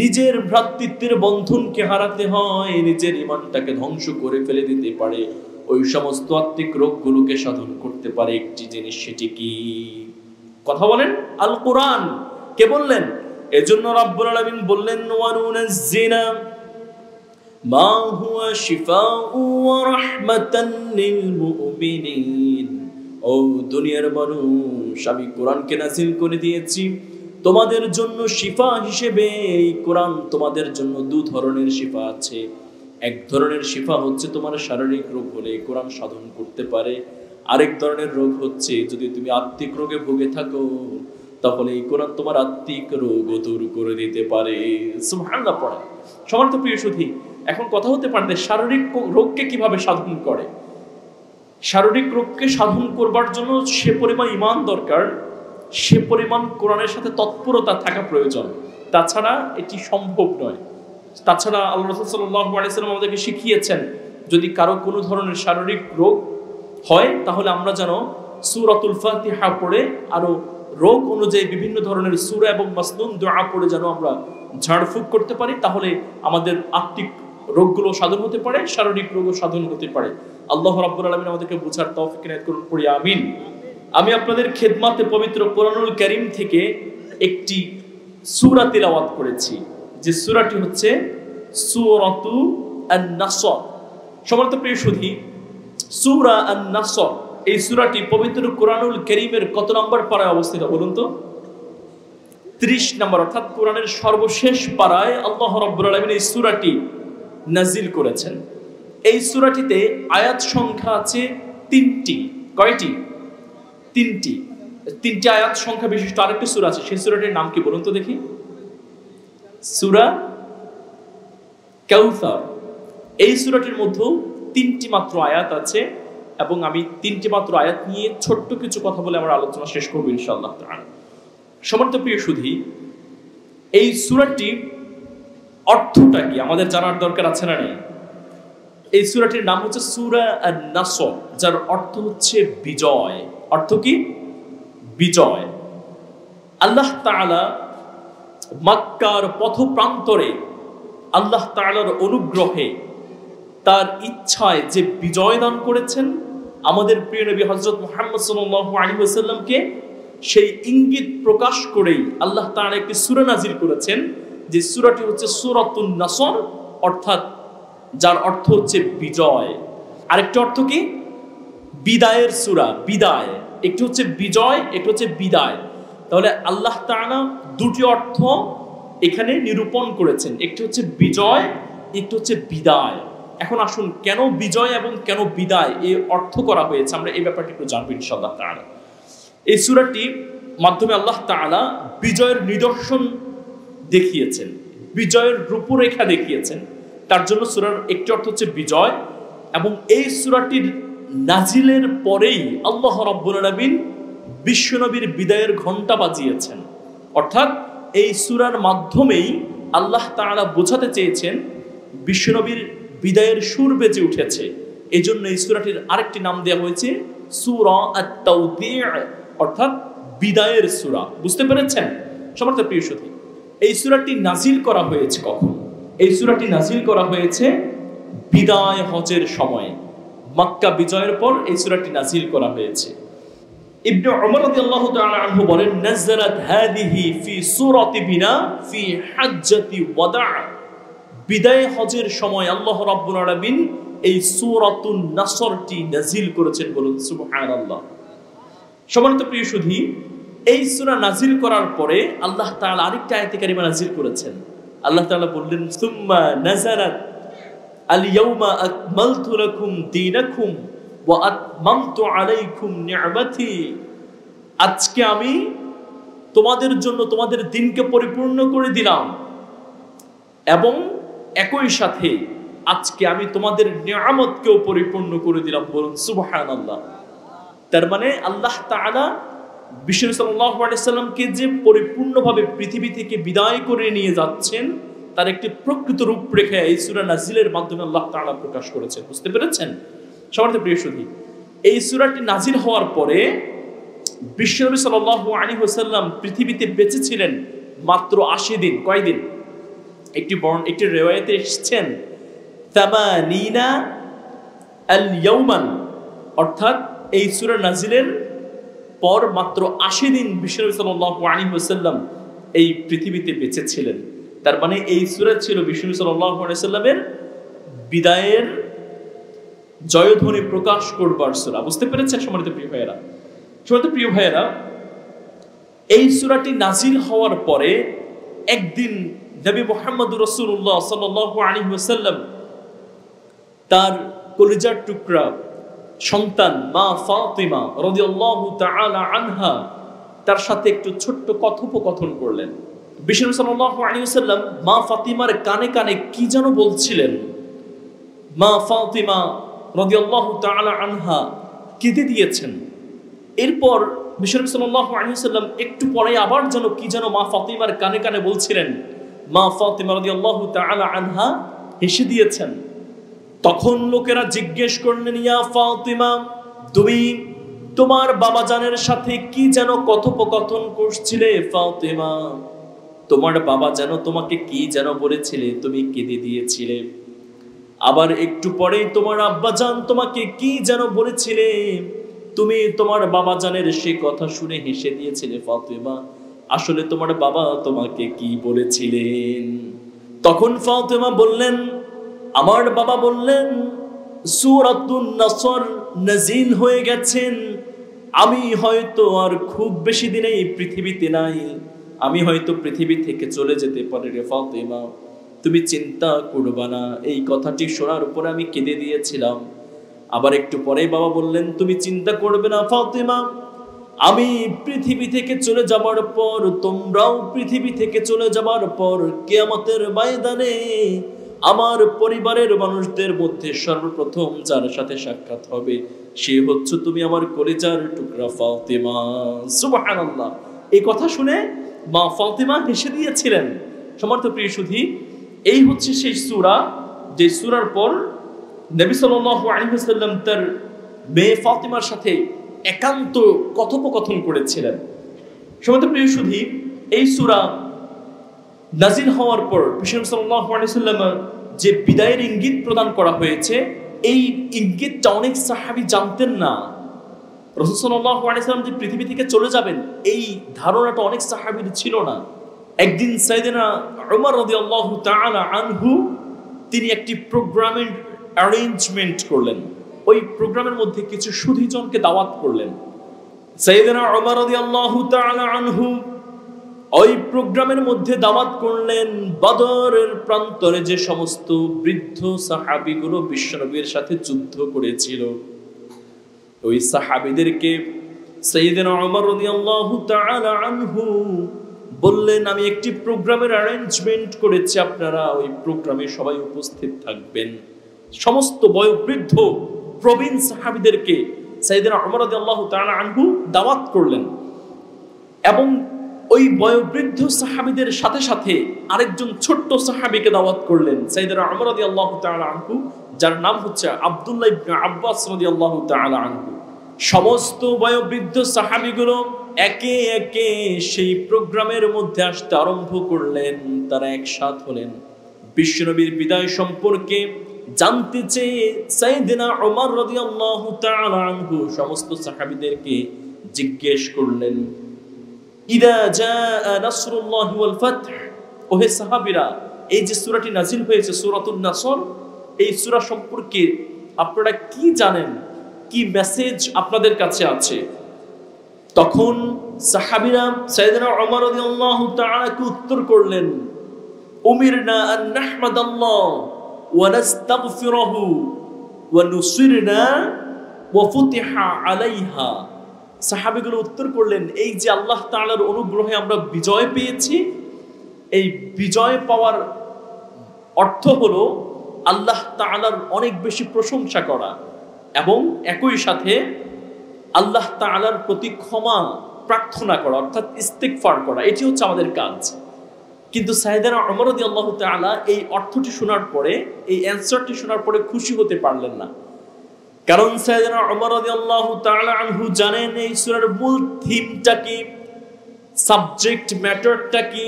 নিজের ভ্রাতৃত্বের বন্ধনকে হারাতে হয়, নিজের ঈমানটাকে ধ্বংস করে ফেলে দিতে পারে। ওই সমস্ত আত্মিক রোগগুলোকে সাধন করতে পারে একটি জিনিস, সেটি কি? কথা বলেন। আল কোরআন। কে বললেন? এজন্য রব্বুল আলামিন বললেন, ওয়ানুনাজ্জিনা মা হুয়া শিফাউ ওয়া রাহমাতান লিল মুমিনিন। ও দুনিয়ার মানুষ, আমি কোরআনকে নাযিল করে দিয়েছি তোমাদের জন্য শিফা হিসেবে এই কোরআন তোমাদের জন্য দু ধরনের শিফা আছে। এক ধরনের শিফা হচ্ছে তোমার শারীরিক রোগ হলে কোরআন সাধন করতে পারে, আরেক ধরনের রোগ হচ্ছে যদি তুমি আত্মিক রোগে ভুগে থাকো তাহলে এই কোরআন তোমার আত্মিক রোগ দূর করে দিতে পারে। সুবহানাল্লাহ পড়া। সম্মানিত প্রিয় সুধী, এখন কথা হতে পারে শারীরিক রোগকে কিভাবে সাধন করে। শারীরিক রোগকে সাধন করবার জন্য সে পরিমাণ ঈমান দরকার, সে পরিমাণ কোরআনের সাথে তৎপরতা থাকা প্রয়োজন, তাছাড়া এটি সম্ভব নয়। তাছাড়া আল্লাহ রাসূল সাল্লাল্লাহু আলাইহি ওয়াসাল্লাম আমাদেরকে শিখিয়েছেন যদি কারো কোনো ধরনের শারীরিক রোগ হয় তাহলে আমরা যেন সূরাতুল ফাতিহা পড়ে আরো রোগ অনুযায়ী বিভিন্ন ধরনের সূরা এবং মাসনুন দোয়া পড়ে যেন আমরা ঝাড়ফুঁক করতে পারি, তাহলে আমাদের আত্মিক রোগগুলো সাধন হতে পারে, শারীরিক রোগও সাধন হতে পারে। আল্লাহ রাব্বুল আলামিন আমাদেরকে বুঝার তৌফিক এনায়েত করুন, পড়ি আমিন। আমি আপনাদের খেদমাতে পবিত্র কোরআনুল কারীম থেকে একটি সূরা তিলাওয়াত করেছি, যে সূরাটি হচ্ছে সূরাতু আন-নাসর। সম্মানিত প্রিয় সুধী, সূরা আন-নাসর এই সূরাটি পবিত্র কোরআনুল কারীমের কত নম্বর পারায় অবস্থিত বলুন তো? 30 নম্বর, অর্থাৎ কোরআনের সর্বশেষ পারায় আল্লাহ রাব্বুল আলামিন এই সূরাটি নাজিল করেছেন। এই সূরাটিতে আয়াত সংখ্যা আছে 3টি। কয়টি? 3টি আয়াত সংখ্যা বিশিষ্ট আরেকটি সূরা আছে, সেই সূরাটির নাম কি বলুন তো দেখি? সূরা কাউসার। এই সূরাটির মধ্যে 3টি মাত্র আয়াত আছে এবং আমি 3টি মাত্র আয়াত নিয়ে ছোট্ট কিছু কথা বলে আমার আলোচনা শেষ করব ইনশাআল্লাহ তাআলা। সম্মানিত প্রিয় সুধী, এই সূরাটি অর্থটা কি আমাদের জানার দরকার আছে না নেই? এই সূরাটির নাম হচ্ছে সূরা আন-নাসর, যার অর্থ হচ্ছে বিজয়। অর্থ কি? বিজয়। আল্লাহ তাআলা মক্কার পথপ্রান্তরে আল্লাহ তাআলার অনুগ্রহে তার ইচ্ছায় যে বিজয় দান করেছেন আমাদের প্রিয় নবী হযরত মুহাম্মদ সাল্লাল্লাহু আলাইহি ওয়াসাল্লামকে, সেই ইঙ্গিত প্রকাশ করেই আল্লাহ তাআলা একটি সূরা নাজিল করেছেন, যে সূরাটি হচ্ছে সূরাতুন নাসর, অর্থাৎ যার অর্থ হচ্ছে বিজয়। আরেকটা অর্থ কি? বিদায়ের সূরা, বিদায়। একটি হচ্ছে বিজয়, একটি হচ্ছে বিদায়। তাহলে আল্লাহ তাআলা দুটি অর্থ এখানে নিরূপণ করেছেন, একটি হচ্ছে বিজয়, একটি হচ্ছে বিদায়। এখন আসুন কেন বিজয় এবং কেন বিদায় এই অর্থ করা হয়েছে আমরা এই ব্যাপারটি একটু জানবো ইনশাআল্লাহ তাআলা। এই সূরাটির মাধ্যমে আল্লাহ তাআলা বিজয়ের নিদর্শন দেখিয়েছেন, বিজয়ের রূপরেখা দেখিয়েছেন। তার জন্য সূরার একটি অর্থ হচ্ছে বিজয়, এবং এই সূরাটির নাজিলের পরেই আল্লাহ রাব্বুল আলামিন বিশ্বনবীর বিদায়ের ঘণ্টা বাজিয়েছেন। অর্থাৎ এই সূরার মাধ্যমেই আল্লাহ তাআলা বোঝাতে চেয়েছেন বিশ্বনবীর বিদায়ের সুর বেজে উঠেছে। এই জন্য এই সূরাটির আরেকটি নাম দেওয়া হয়েছে সূরা আত-তাওদী', অর্থাৎ বিদায়ের সূরা। বুঝতে পেরেছেন সম্মানিত প্রিয় সুধী? এই সূরাটি নাজিল করা হয়েছে কখন? এই সূরাটি নাজিল করা হয়েছে বিদায় হজের সময়ে, মক্কা বিজয়ের পর এই সূরাটি নাজিল করা হয়েছে। ইবনে উমর রাদিয়াল্লাহু তাআলা আনহু বলেন, নাযালাত হাদিহি ফি সূরাতি বিনা ফি হাজ্জাতি ওয়াদা'। বিদায় হজের সময় আল্লাহ রাব্বুল আলামিন এই সূরাতুন নাসরটি নাজিল করেছেন, বলুন সুবহানাল্লাহ। সম্মানিত প্রিয় সুধী, এই সূরা নাজিল করার পরে আল্লাহ তাআলা আরেকটা আয়াতে কারিমা নাজিল করেছেন। আল্লাহ তাআলা বললেন, সুম্মা নাযালাত আল ইয়াউমা আকমালতু লাকুম দীনাকুম ওয়া আতমামতু আলাইকুম নি'মাতি। আজকে আমি তোমাদের জন্য তোমাদের দিনকে পরিপূর্ণ করে দিলাম, এবং একই সাথে আজকে আমি তোমাদের নিয়ামতকেও পরিপূর্ণ করে দিলাম, বলুন সুবহানাল্লাহ। তার মানে আল্লাহ তাআলা বিশ্বনবী সাল্লাল্লাহু আলাইহি সাল্লামকে যে পরিপূর্ণভাবে পৃথিবী থেকে বিদায় করে নিয়ে যাচ্ছেন তার একটি প্রকৃত রূপরেখা এই সূরা নাজিলের মাধ্যমে আল্লাহ তাআলা প্রকাশ করেছেন। বুঝতে পেরেছেন সম্মানিত প্রিয় সুধী? এই সূরাটি নাজিল হওয়ার পরে বিশ্বনবী সাল্লাল্লাহু আলাইহি ওয়াসাল্লাম পৃথিবীতে বেঁচে ছিলেন মাত্র 80 দিন। কয় দিন? একটি রিওয়ায়াতে এসেছেন 80 আল-ইয়াওমান, অর্থাৎ এই সূরা নাজিলের পর মাত্র 80 দিন বিশ্বনবী সাল্লাল্লাহু আলাইহি ওয়াসাল্লাম এই পৃথিবীতে বেঁচে ছিলেন। তার মানে এই সূরা ছিল বিশ্বনবী সাল্লাল্লাহু আলাইহি ওয়াসাল্লামের বিদায়ের জয়ধ্বনি প্রকাশ করবার সূরা। বুঝতে পেরেছেন সম্মানিত প্রিয় ভাইয়েরা? সম্মানিত প্রিয় ভাইয়েরা, এই সূরাটি নাজিল হওয়ার পরে একদিন নবী মুহাম্মদ রাসূলুল্লাহ সাল্লাল্লাহু আলাইহি ওয়াসাল্লাম তার কলিজার টুকরা সন্তান মা ফাতিমা রাদিয়াল্লাহু তাআলা আনহা তার সাথে একটু ছোট্ট কথোপকথন করলেন। বিশ্বনবী সাল্লাল্লাহু আলাইহি ওয়াসাল্লাম মা ফাতিমার কানে কানে কি যেন বলছিলেন। মা ফাতিমা রাদিয়াল্লাহু তাআলা আনহা কেঁদে দিয়েছেন। এরপর বিশ্বনবী সাল্লাল্লাহু আলাইহি ওয়াসাল্লাম একটু পরে আবার যেন কি যেন মা ফাতিমার কানে কানে বলছিলেন। মা ফাতিমা রাদিয়াল্লাহু তাআলা আনহা হেসে দিয়েছেন। তখন লোকেরা জিজ্ঞেস করলেন, ইয়া ফাতিমা, তুমি তোমার বাবাজানের সাথে কি যেন কথোপকথন করছিলে ফাতিমা? তোমার বাবা যেন তোমাকে কি যেন বলেছিলে, তুমি কেঁদে দিয়েছিলে। আবার একটু পরেই তোমার আব্বাজান তোমাকে কি যেন বলেছিলে, তুমি তোমার বাবাজানের সে কথা শুনে হেসে দিয়েছিলে ফাতিমা। আসলে তোমার বাবা তোমাকে কি বলেছিলেন? তখন ফাতিমা বললেন, আমার বাবা বললেন সূরাতুন নাসর নাজিল হয়ে গেছেন, আমি হয়তো আর খুব বেশি দিন এই পৃথিবীতে নাই, আমি হয়তো পৃথিবী থেকে চলে যেতে পারি রে ফাতিমা, তুমি চিন্তা করবা না। এই কথাটি শোনার উপরে আমি কেঁদে দিয়েছিলাম। আবার একটু পরে বাবা বললেন, তুমি চিন্তা করবে না ফাতিমা, আমি পৃথিবী থেকে চলে যাবার পর, তোমরাও পৃথিবী থেকে চলে যাবার পর কিয়ামতের ময়দানে আমার পরিবারের মানুষদের মধ্যে সর্বপ্রথম যার সাথে সাক্ষাৎ হবে সে হচ্ছে তুমি, আমার কলিজার টুকরা ফাতিমা। সুবহানাল্লাহ। এই কথা শুনে মা ফাতিমা হেসে দিয়েছিলেন। সমর্থ প্রিয় সুধী, এই হচ্ছে সেই সূরা যে সূরার পর নবী সাল্লাল্লাহু আলাইহি ওয়াসাল্লাম তার মেয়ে ফাতিমার সাথে একান্ত কথোপকথন করেছিলেন। সমর্থ প্রিয় সুধী, এই সূরা নাজিল হওয়ার পর বিশ্বনবী সাল্লাল্লাহু আলাইহি ওয়াসাল্লাম যে বিদায়ের ইঙ্গিত প্রদান করা হয়েছে, এই ইঙ্গিতটা অনেক সাহাবী জানতেন না। রাসূল সাল্লাল্লাহু আলাইহি ওয়াসাল্লাম যে পৃথিবী থেকে চলে যাবেন এই ধারণাটা অনেক সাহাবীর ছিল না। একদিন সাইয়েদনা উমর রাদিয়াল্লাহু তাআলা আনহু তিনি একটি প্রোগ্রামের অ্যারেঞ্জমেন্ট করলেন। ওই প্রোগ্রামের মধ্যে কিছু সুধীজনকে দাওয়াত করলেন। সাইয়েদনা উমর রাদিয়াল্লাহু তাআলা আনহু ওই প্রোগ্রামের মধ্যে দাওয়াত করলেন বদরের প্রান্তরে যে সমস্ত বৃদ্ধ সাহাবীগুলো বিশ্বনবীর সাথে যুদ্ধ করেছিল, ওই সাহাবীদেরকে সাইয়েদনা উমর রাদিয়াল্লাহু তাআলা আনহু বললেন, আমি একটি প্রোগ্রামের অ্যারেঞ্জমেন্ট করেছি, আপনারা ওই প্রোগ্রামে সবাই উপস্থিত থাকবেন। সমস্ত বয়োবৃদ্ধ প্রবীণ সাহাবীদেরকে সাইয়েদনা উমর রাদিয়াল্লাহু তাআলা আনহু দাওয়াত করলেন এবং ওই বয়োবৃদ্ধ সাহাবীদের সাথে সাথে আরেকজন ছোট্ট সাহাবীকে দাওয়াত করলেন, সাইয়েদনা উমর রাদিয়াল্লাহু তাআলা আনহু, যার নাম হচ্ছে আব্দুল্লাহ ইবনে আব্বাস রাদিয়াল্লাহু তাআলা আনহু। সমস্ত বয়োবৃদ্ধ সাহাবীগুলো একে একে সেই প্রোগ্রামের মধ্যে আসতে আরম্ভ করলেন। তারা একসাথ হলেন। বিশ্বনবীর বিদায় সম্পর্কে জানতে চেয়ে সাইয়েদনা উমর রাদিয়াল্লাহু তাআলা আনহু সমস্ত সাহাবীদেরকে জিজ্ঞেস করলেন, ইদা জাআ নাসরুল্লাহি ওয়াল ফাতহ, ওহে সাহাবীরা, এই যে সূরাটি নাজিল হয়েছে সূরাতুন নাসর, এই সূরা সম্পর্কে আপনারা কি জানেন, কি মেসেজ আপনাদের কাছে আছে? তখন সাহাবীরা সাইয়েদনা উমর রাদিয়াল্লাহু তাআলাকে উত্তর করলেন, উমিরনা আন নাহমাদাল্লাহ ওয়া নাস্তাগফিরহু ওয়া নুসিরনা ওয়া ফুতিহা আলাইহা। সাহাবীগুলো উত্তর করলেন, এই যে আল্লাহ তাআলার অনুগ্রহে আমরা বিজয় পেয়েছি, এই বিজয় পাওয়ার অর্থ হলো আল্লাহ তাআলার অনেক বেশি প্রশংসা করা এবং একই সাথে আল্লাহ তাআলার প্রতি ক্ষমা প্রার্থনা করা, অর্থাৎ ইস্তিগফার করা। এটি হচ্ছে আমাদের কাজ। কিন্তু সাইয়েদনা উমর রাদিয়াল্লাহু তাআলা এই অর্থটি শোনার পরে, এই অ্যানসারটি শোনার পরে খুশি হতে পারলেন না। কারণ সাইয়েদনা উমর রাদিয়াল্লাহু তাআলা আনহু জানেন এই সূরার মূল থিমটা কি, সাবজেক্ট ম্যাটারটা কি,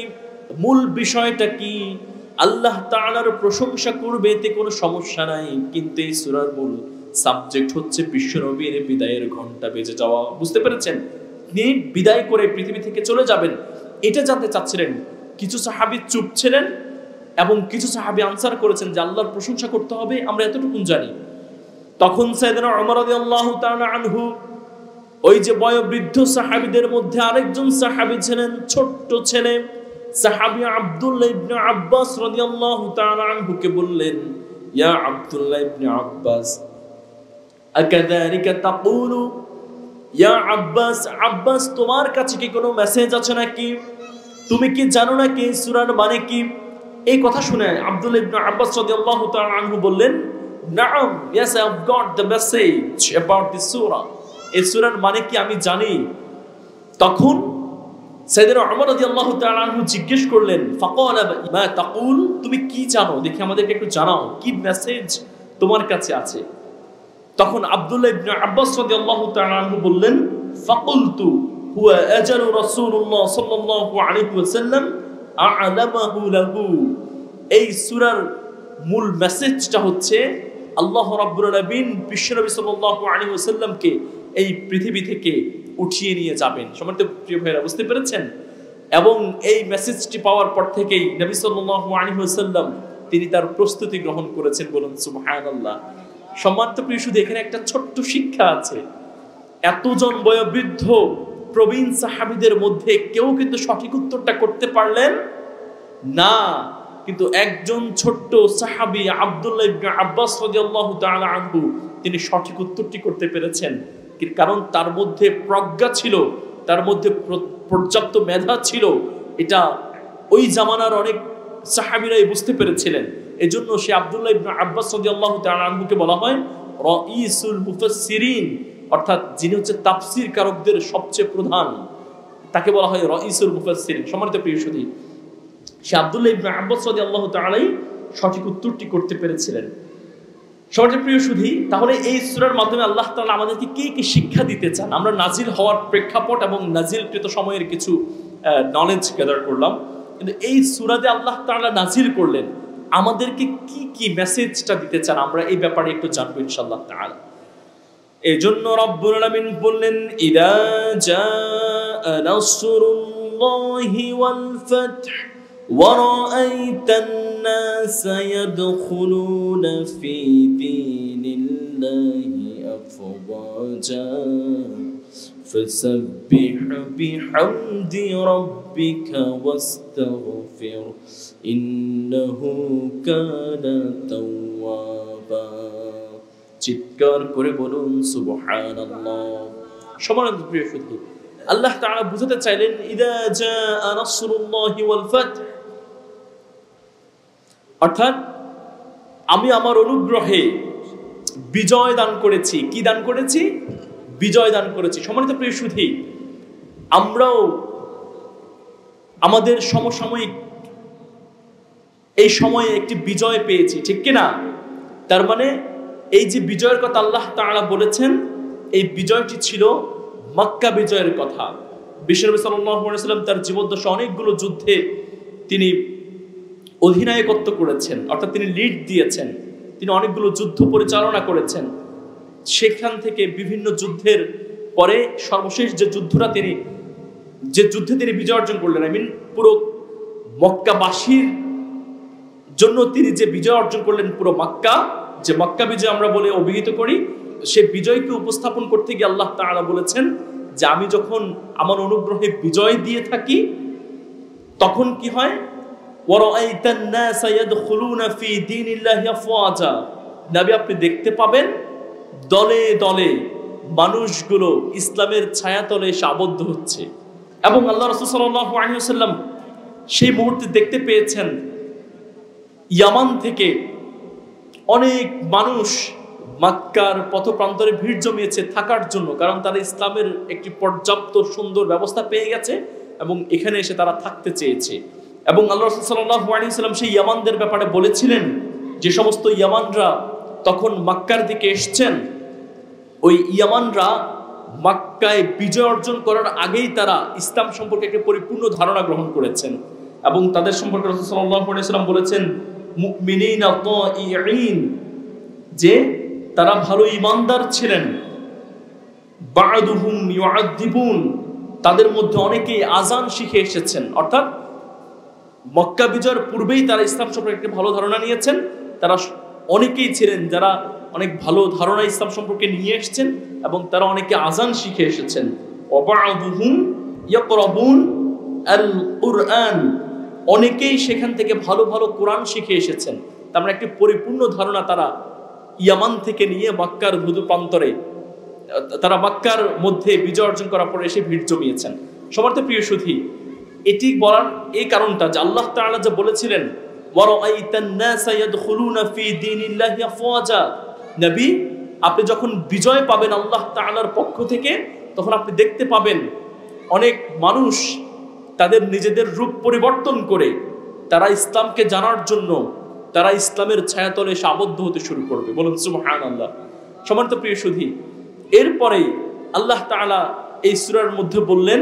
মূল বিষয়টা কি। আল্লাহ তাআলার প্রশংসা করবে এতে কোনো সমস্যা নাই, কিন্তু এই সূরার মূল সাবজেক্ট হচ্ছে বিশ্বনবীর বিদায়ের ঘন্টা বেজে যাওয়া। বুঝতে পেরেছেন? তিনি বিদায় করে পৃথিবী থেকে চলে যাবেন, এটা জানতে চাচ্ছিলেন। কিছু সাহাবী চুপ ছিলেন এবং কিছু সাহাবী আনসার করেছেন যে আল্লাহর প্রশংসা করতে হবে, আমরা এতটুকু জানি। তখন সাইয়েদনা উমর রাদিয়াল্লাহু তাআলা আনহু ওই যে বয়োবৃদ্ধ সাহাবীদের মধ্যে আরেকজন সাহাবী ছিলেন ছোট্ট ছেলে সাহাবী আব্দুল্লাহ ইবনে আব্বাস রাদিয়াল্লাহু তাআলা আনহুকে বললেন, ইয়া আব্দুল্লাহ ইবনে আব্বাস আকাযালিকা তাকুলু, ইয়া আব্বাস, আব্বাস তোমার কাছে কি কোনো মেসেজ আছে নাকি? তুমি কি জানো নাকি সূরার মানে কি? এই কথা শুনে আব্দুল্লাহ ইবনে আব্বাস রাদিয়াল্লাহু তাআলা আনহু বললেন, নাম, yes, I have got the message about this surah. এই সূরার মানে কি আমি জানি। তখন সাইয়েদনা ওমর রাদিয়াল্লাহু তাআলা আনহু জিজ্ঞেস করলেন, ফাকালা মা তাকুল, তুমি কি জানো দেখি আমাদেরকে একটু জানাও, কি মেসেজ তোমার কাছে আছে। তখন আব্দুল্লাহ ইবনে আব্বাস রাদিয়াল্লাহু তাআলা আনহু বললেন, ফাকুলতু হুয়া আজালু রাসূলুল্লাহ সাল্লাল্লাহু আলাইহি ওয়াসাল্লাম আ'লামাহু লাহু। এই সূরার মূল মেসেজটা হচ্ছে আল্লাহ রাব্বুল আলামিন বিশ্বনবী সাল্লাল্লাহু আলাইহি ওয়াসাল্লামকে এই পৃথিবী থেকে উঠিয়ে নিয়ে যাবেন। সম্মানিত প্রিয় ভাইরা, বুঝতে পেরেছেন? এবং এই মেসেজটি পাওয়ার পর থেকেই নবী সাল্লাল্লাহু আলাইহি ওয়াসাল্লাম তিনি তার প্রস্তুতি গ্রহণ করেছেন। বলুন সুবহানাল্লাহ। সম্মানিত প্রিয়, শুধু এখানে একটা ছোট্ট শিক্ষা আছে। এতজন বয়োবৃদ্ধ প্রবীণ সাহাবীদের মধ্যে কেউ কিন্তু সঠিক উত্তরটা করতে পারলেন না, কিন্তু একজন ছোট্ট সাহাবী আব্দুল্লাহ ইবনে আব্বাস রাদিয়াল্লাহু তাআলা আনহু তিনি সঠিক উত্তরটি করতে পেরেছেন। কারণ তার মধ্যে প্রজ্ঞা ছিল, তার মধ্যে পর্যাপ্ত মেধা ছিল। এটা ওই জামানার অনেক সাহাবীরাই বুঝতে পেরেছিলেন। এজন্য সে আব্দুল্লাহ ইবনে আব্বাস রাদিয়াল্লাহু তাআলা আনহুকে বলা হয় রাঈসুল মুফাসসিরিন, অর্থাৎ যিনি হচ্ছে তাফসীর কারকদের সবচেয়ে প্রধান, তাকে বলা হয় রাঈসুল মুফাসসিরিন। সম্মানিত প্রিয় সুধী, সে আব্দুল্লাহ ইবনে আব্বাস রাদিয়াল্লাহু তাআলাই সঠিক উত্তরটি করতে পেরেছিলেন। সম্মানিত প্রিয় সুধী, তাহলে এই সূরার মাধ্যমে আল্লাহ তাআলা আমাদেরকে কি কি শিক্ষা দিতে চান আমরা নাজিল হওয়ার প্রেক্ষাপট এবং নাজিলকৃত সময়ের কিছু নলেজ গ্যাদার করলাম। কিন্তু এই সূরাতে আল্লাহ তাআলা নাজিল করলেন, আমাদেরকে কি কি মেসেজটা দিতে চান আমরা এই ব্যাপারে একটু জানবো ইনশাআল্লাহ তাআলা। এজন্য রব্বুল আলামিন বললেন, ইদা জাআ নাসরুল্লাহি ওয়াল ফাth ورأيت الناس يدخلون في دين الله أفواجا فسبح بحمد ربك واستغفر إنه كان توابا। চিৎকার করে বলুন সুবহানাল্লাহ। সম্মানিত প্রিয় সুধী, আল্লাহ তাআলা বুঝাতে চাইলেন ইদা জাআ নাসরুল্লাহি ওয়াল ফাth, অর্থাৎ আমি আমার অনুগ্রহে বিজয় দান করেছি। কি দান করেছি? বিজয় দান করেছি। সম্মানিত প্রিয় সুধী, আমরাও আমাদের সমসাময়িক এই সময়ে একটি বিজয় পেয়েছি, ঠিক কিনা? তার মানে এই যে বিজয়ের কথা আল্লাহ তাআলা বলেছেন, এই বিজয়টি ছিল মক্কা বিজয়ের কথা। বিশ্বনবী সাল্লাল্লাহু আলাইহি ওয়াসাল্লাম তার জীবদ্দশা অনেকগুলো যুদ্ধে তিনি অধিনায়কত্ব করেছেন, অর্থাৎ তিনি লিড দিয়েছেন, তিনি অনেকগুলো যুদ্ধ পরিচালনা করেছেন। সেখান থেকে বিভিন্ন যুদ্ধের পরে সর্বশেষ যে যুদ্ধে তিনি বিজয় অর্জন করলেন, পুরো মক্কাবাসীর জন্য তিনি যে বিজয় অর্জন করলেন, পুরো মক্কা, যে মক্কা বিজয় আমরা বলে অভিহিত করি, সে বিজয়কে উপস্থাপন করতে গিয়ে আল্লাহ তাআলা বলেছেন যে আমি যখন আমার অনুগ্রহে বিজয় দিয়ে থাকি তখন কি হয়, ওয়ারাআইতান নাসা ইয়াদখুলুনা ফি দীনিল্লাহি আফওয়াজা, নবী আপনি দেখতে পাবেন দলে দলে মানুষগুলো ইসলামের ছায়াতলে এসে আবদ্ধ হচ্ছে। এবং আল্লাহ রাসূল সাল্লাল্লাহু আলাইহি ওয়াসাল্লাম সেই মুহূর্তে দেখতে পেয়েছেন ইয়ামান থেকে অনেক মানুষ মক্কার পথপ্রান্তরে ভিড় জমিয়েছে থাকার জন্য, কারণ তারা ইসলামের একটি পর্যাপ্ত সুন্দর ব্যবস্থা পেয়ে গেছে এবং এখানে এসে তারা থাকতে চেয়েছে। এবং আল্লাহ রাসূল সাল্লাল্লাহু আলাইহি ওয়াসাল্লাম সেই ইয়ামানদের ব্যাপারে বলেছিলেন, যে সমস্ত ইয়ামানরা তখন মক্কার দিকে এসেছেন, ওই ইয়ামানরা মক্কায় বিজয় অর্জন করার আগেই তারা ইসলাম সম্পর্কে একটা পরিপূর্ণ ধারণা গ্রহণ করেছেন। এবং তাদের সম্পর্কে রাসূল সাল্লাল্লাহু আলাইহি ওয়াসাল্লাম বলেছেন মুমিনিনা তাঈঈন, যে তারা ভালো ঈমানদার ছিলেন। বা'দুহুম ইউআদ্দিবুন, তাদের মধ্যে অনেকেই আযান শিখে এসেছেন, অর্থাৎ মক্কা বিজয়ের পূর্বেই তারা ইসলাম সম্পর্কে একটা ভালো ধারণা নিয়েছেন। তারা অনেকেই ছিলেন যারা অনেক ভালো ধারণা ইসলাম সম্পর্কে নিয়ে এসেছেন এবং তারা অনেকে আজান শিখে এসেছেন। ওয়াবা'দুহুম ইয়াকরাবুন আল কুরআন, অনেকেই সেখান থেকে ভালো ভালো কোরআন শিখে এসেছেন। তার মানে একটি পরিপূর্ণ ধারণা তারা ইয়ামান থেকে নিয়ে মক্কার মধু প্রান্তরে, তারা মক্কার মধ্যে বিজয় অর্জন করার পরে এসে ভিড় জমিয়েছেন। সবার তো প্রিয় সুধী, এটি বলার এই কারণটা যে আল্লাহ তাআলা যা বলেছিলেন ওয়ারাআইতান নাসা ইয়াদখুলুনা ফি দীনিল্লাহি আফওয়াজা, নবী আপনি যখন বিজয় পাবেন আল্লাহ তাআলার পক্ষ থেকে, তখন আপনি দেখতে পাবেন অনেক মানুষ তাদের নিজেদের রূপ পরিবর্তন করে তারা ইসলামকে জানার জন্য তারা ইসলামের ছায়াতলে এসে আবদ্ধ হতে শুরু করবে। বলুন সুবহানাল্লাহ। সম্মানিত প্রিয় সুধী, এরপরেই আল্লাহ তাআলা এই সূরার মধ্যে বললেন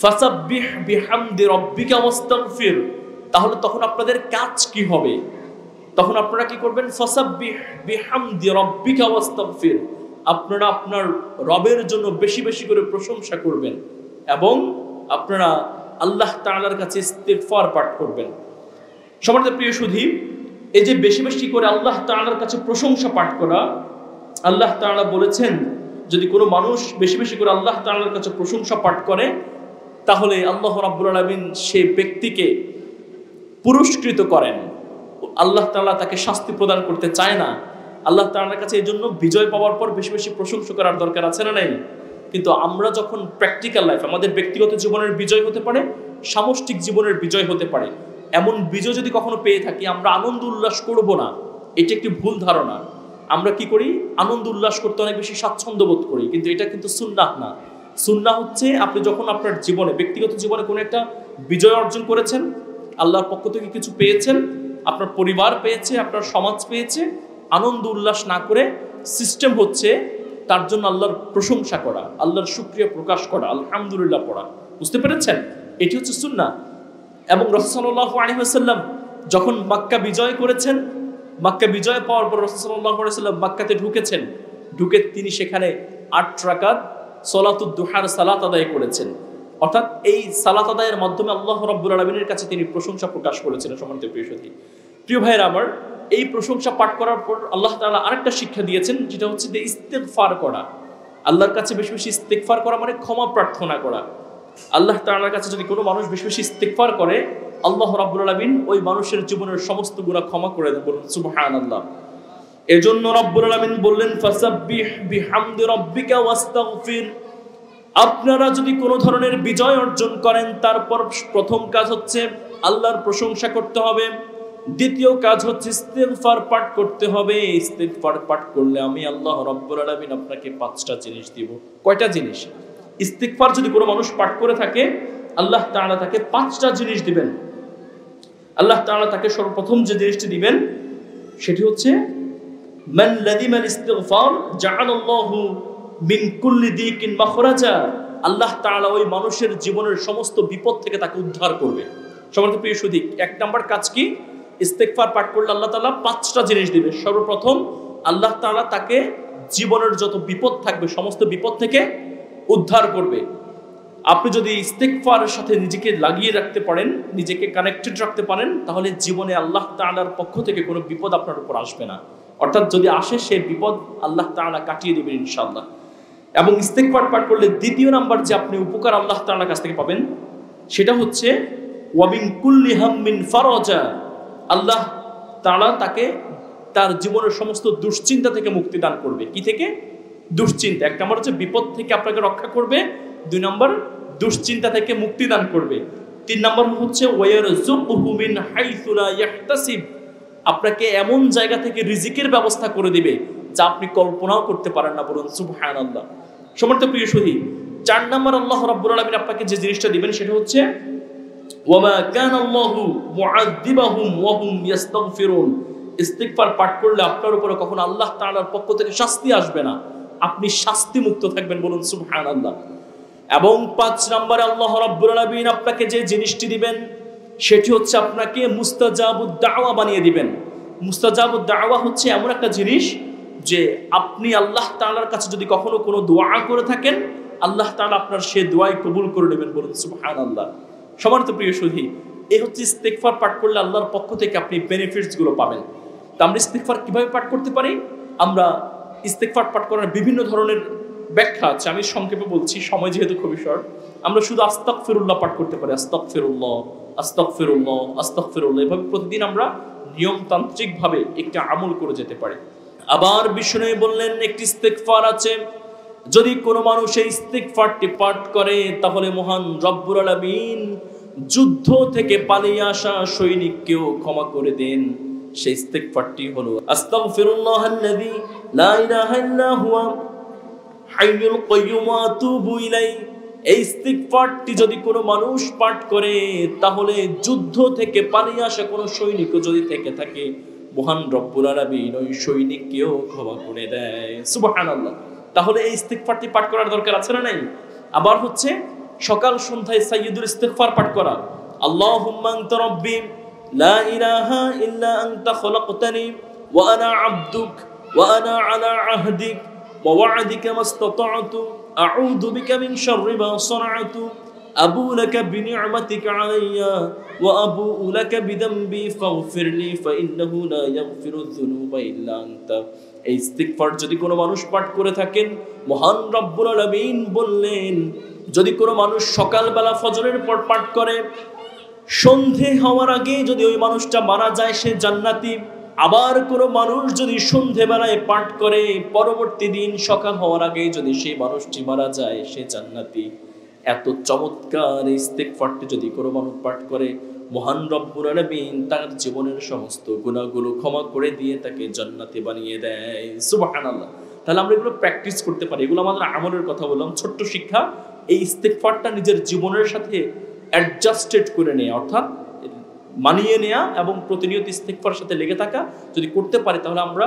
ফাসাব্বিহ বিহামদি রাব্বিকা ওয়াস্তাগফির। তাহলে তখন আপনাদের কাজ কি হবে? তখন আপনারা কি করবেন? ফাসাব্বিহ বিহামদি রাব্বিকা ওয়াস্তাগফির, আপনারা আপনার রবের জন্য বেশি বেশি করে প্রশংসা করবেন এবং আপনারা আল্লাহ তাআলার কাছে ইস্তিগফার পাঠ করবেন। সম্মানিত প্রিয় সুধী, এই যে বেশি বেশি করে আল্লাহ তাআলার কাছে প্রশংসা পাঠ করা, আল্লাহ তাআলা বলেছেন যদি কোনো মানুষ বেশি বেশি করে আল্লাহ তাআলার কাছে প্রশংসা পাঠ করে তাহলে আল্লাহ রাব্বুল আলামিন সেই ব্যক্তিকে পুরস্কৃত করেন। আল্লাহ তাআলা তাকে শাস্তি প্রদান করতে চায় না। আল্লাহ তাআলার কাছে এই জন্য বিজয় পাওয়ার পর বেশি বেশি প্রশংসা করার দরকার আছে না নাই? কিন্তু আমরা যখন প্র্যাকটিক্যাল লাইফ, আমাদের ব্যক্তিগত জীবনের বিজয় হতে পারে, সামষ্টিক জীবনের বিজয় হতে পারে, এমন বিজয় যদি কখনো পেয়ে থাকি আমরা আনন্দ উল্লাস করব না, এটি একটি ভুল ধারণা। আমরা কি করি? আনন্দ উল্লাস করতে অনেক বেশি স্বাচ্ছন্দ্য বোধ করি, কিন্তু এটা কিন্তু সুন্নাহ না। সুন্নাহ হচ্ছে আপনি যখন আপনার জীবনে, ব্যক্তিগত জীবনে কোনো একটা বিজয় অর্জন করেছেন, আল্লাহর পক্ষ থেকে কিছু পেয়েছেন, আপনার পরিবার পেয়েছে, আপনার সমাজ পেয়েছে, আনন্দ উল্লাস না করে সিস্টেম হচ্ছে তার জন্য আল্লাহর প্রশংসা করা, আল্লাহর শুকরিয়া প্রকাশ করা, আলহামদুলিল্লাহ পড়া। বুঝতে পেরেছেন? এটি হচ্ছে সুন্নাহ। এবং রাসূল সাল্লাল্লাহু আলাইহি ওয়াসাল্লাম যখন মক্কা বিজয় করেছেন, মক্কা বিজয় পাওয়ার পর রাসূল সাল্লাল্লাহু আলাইহি ওয়াসাল্লাম মক্কাতে ঢুকেছেন, ঢুকে তিনি সেখানে ৮ রাকাত সালাতুদ দুহার সালাত আদায় করেছেন। অর্থাৎ এই সালাত আদায়ের মাধ্যমে আল্লাহ রাব্বুল আলামিনের কাছে তিনি প্রশংসা প্রকাশ করেছিলেন। সম্মানিত প্রিয় সুধী, প্রিয় ভাইয়েরা আমার, এই প্রশংসা পাঠ করার পর আল্লাহ তাআলা আরেকটা শিক্ষা দিয়েছেন, যেটা হচ্ছে যে ইস্তিগফার করা। আল্লাহর কাছে বেশি বেশি ইস্তিগফার করা মানে ক্ষমা প্রার্থনা করা। আল্লাহ তাআলার কাছে যদি কোনো মানুষ বেশি বেশি ইস্তিগফার করে, আল্লাহ রাব্বুল আলামিন ওই মানুষের জীবনের সমস্ত গুনাহ ক্ষমা করে দেন। বলুন সুবহানাল্লাহ। এজন্য রাব্বুল আলামিন বললেন ফাসাব্বিহ বিহামদি রাব্বিকা ওয়াস্তাগফির। আপনারা যদি কোনো ধরনের বিজয় অর্জন করেন, তারপর প্রথম কাজ হচ্ছে আল্লাহর প্রশংসা করতে হবে, দ্বিতীয় কাজ হচ্ছে ইস্তিগফার পাঠ করতে হবে। ইস্তিগফার পাঠ করলে আমি আল্লাহ রাব্বুল আলামিন আপনাকে 5টা জিনিস দিব। কয়টা জিনিস? ইস্তিগফার যদি কোনো মানুষ পাঠ করে থাকে, আল্লাহ তাআলা তাকে 5টা জিনিস দিবেন। আল্লাহ তাআলা তাকে সর্বপ্রথম যে জিনিসটি দিবেন সেটি হচ্ছে মান লাযিমাল ইস্তিগফার জাআলাল্লাহু মিন কুল্লি দিকিন মাখরাজা। আল্লাহ তাআলা ওই মানুষের জীবনের সমস্ত বিপদ থেকে তাকে উদ্ধার করবে। সম্মানিত প্রিয় সুধী, 1 নাম্বার কাজ কি? ইস্তিগফার পাঠ করলে আল্লাহ তাআলা 5টা জিনিস দিবে। সর্বপ্রথম আল্লাহ তাআলা তাকে জীবনের যত বিপদ থাকবে সমস্ত বিপদ থেকে উদ্ধার করবে। আপনি যদি ইস্তিগফারের সাথে নিজেকে লাগিয়ে রাখতে পারেন, নিজেকে কানেক্টেড রাখতে পারেন, তাহলে জীবনে আল্লাহ তাআলার পক্ষ থেকে কোনো বিপদ আপনার উপর আসবে না। অর্থাৎ যদি আসে সেই বিপদ আল্লাহ তাআলা কাটিয়ে দেবেন ইনশাআল্লাহ। এবং ইস্তিগফার পাঠ করলে দ্বিতীয় নাম্বার যে আপনি উপকার আল্লাহ তাআলার কাছ থেকে পাবেন সেটা হচ্ছে ওয়া মিন কুল্লি হাম্মিন ফারাজা। আল্লাহ তাআলা তাকে তার জীবনের সমস্ত দুশ্চিন্তা থেকে মুক্তি দান করবে। কি থেকে? দুশ্চিন্তা। 1 নম্বর হচ্ছে বিপদ থেকে আপনাকে রক্ষা করবে, 2 নম্বর দুশ্চিন্তা থেকে মুক্তি দান করবে, 3 নম্বর হচ্ছে ওয়ারযুকহু মিন হাইসু লা ইয়াহতাসিব। আপনাকে এমন জায়গা থেকে রিজিকের ব্যবস্থা করে দিবে যা আপনি কল্পনাও করতে পারেন না। বলুন সুবহানাল্লাহ। সম্মানিত প্রিয় সুধী, 4 নম্বর আল্লাহ রাব্বুল আলামিন আপনাকে যে জিনিসটা দিবেন সেটা হচ্ছে ওয়ামা কানাল্লাহু মুআযযিবাহুম ওয়া হুম ইস্তাগফিরুন। ইস্তিগফার পাঠ করলে আপনার উপরে কখনো আল্লাহ তাআলার পক্ষ থেকে শাস্তি আসবে না, আপনি শাস্তি মুক্ত থাকবেন। বলুন সুবহানাল্লাহ। এবং 5 নম্বরে আল্লাহ রাব্বুল আলামিন আপনাকে যে জিনিসটি দিবেন সেটি হচ্ছে আপনাকে মুস্তাজাবুদ দাওয়া বানিয়ে দিবেন। মুস্তাজাবুদ দাওয়া হচ্ছে এমন একটা জিনিস যে আপনি আল্লাহ তাআলার কাছে যদি কখনো কোনো দোয়া করে থাকেন, আল্লাহ তাআলা আপনার সেই দোয়াই কবুল করে নেবেন। বলুন সুবহানাল্লাহ। সম্মানিত প্রিয় সুধী, এই হচ্ছে ইস্তিগফার পাঠ করলে আল্লাহর পক্ষ থেকে আপনি বেনিফিটস গুলো পাবেন। তো আমরা ইস্তিগফার কিভাবে পাঠ করতে পারি? আমরা ইস্তেগফার পাঠ করার বিভিন্ন ধরনের ব্যাখ্যা আছে, আমি সংক্ষেপে বলছি, সময় যেহেতু খুবই শর্ট। আমরা শুধু আস্তাগফিরুল্লাহ পাঠ করতে পারি, আস্তাগফিরুল্লাহ আস্তাগফিরুল্লাহ আস্তাগফিরুল্লাহ, এভাবে প্রতিদিন আমরা নিয়মতান্ত্রিকভাবে একটা আমল করে যেতে পারি। আবার বিষ্ণু বললেন একটি ইস্তেগফার আছে, যদি কোনো মানুষ এই ইস্তেগফারটি পাঠ করে তাহলে মহান রব্বুল আলামিন যুদ্ধ থেকে পালিয়ে আসা সৈনিককেও ক্ষমা করে দেন। সেই ইস্তেগফারটি হলো আস্তাগফিরুল্লাহাল্লাযী লা ইলাহা ইল্লা হুয়া হাইয়ুল কাইয়্যুম ওয়া আতুবু ইলাইহি। এই ইস্তেগফারটি যদি কোনো মানুষ পাঠ করে তাহলে যুদ্ধ থেকে পালিয়ে আসা কোনো সৈনিকও যদি থেকে থাকে, মহান রব্বুল আলামিন ওই সৈনিককেও ক্ষমা করে দেয়। সুবহানাল্লাহ। তাহলে এই ইস্তেগফারটি পাঠ করার দরকার আছে না নাই? আবার হচ্ছে সকাল সন্ধ্যায় সাইয়্যিদুল ইস্তেগফার পাঠ করা, আল্লাহুম্মা আনতা রাব্বি লা ইলাহা ইল্লা আনতা খলাকতানি ওয়া আনা আবদুক ওয়া আনা আলা আহদিক ওয়া ওয়া'দিকা মাসতাতা'তু আউযু বিকা মিন শাররি মা সানা'তু আবু লাকা বিনি'মাতিকা আলাইয়া ওয়া আবুউ লাকা বিযামবি ফাগফিরলি ফাইন্নাহু লা ইয়াগফিরুয যুনুবা ইল্লা আনতা। এই ইস্তেগফার যদি কোনো মানুষ পাঠ করে থাকেন, মহান রব্বুল আলামিন বললেন যদি কোনো মানুষ সকালবেলা ফজরের পর পাঠ করে, সন্ধে হওয়ার আগে যদি ওই মানুষটা মারা যায় সে জান্নাতি। আবার কোনো মানুষ যদি সন্ধেবেলায় পাঠ করে পরবর্তী দিন সকাল হওয়ার আগে যদি সেই মানুষটি মারা যায় সে জান্নাতি। এত চমৎকার ইস্তেগফারটি যদি কোনো মানুষ পাঠ করে, মহান রব্বুল আলামিন তার জীবনের সমস্ত গুনাহগুলো ক্ষমা করে দিয়ে তাকে জান্নাতি বানিয়ে দেয়। সুবহানাল্লাহ। তাহলে আমরা এগুলো প্র্যাকটিস করতে পারি। এগুলো আমাদের আমলের কথা বললাম, ছোট্ট শিক্ষা। এই ইস্তেগফারটা নিজের জীবনের সাথে অ্যাডজাস্টেড করে নেয়া, অর্থাৎ মানিয়ে নেয়া এবং প্রতিনিয়ত ইস্তেগফারের সাথে লেগে থাকা যদি করতে পারি তাহলে আমরা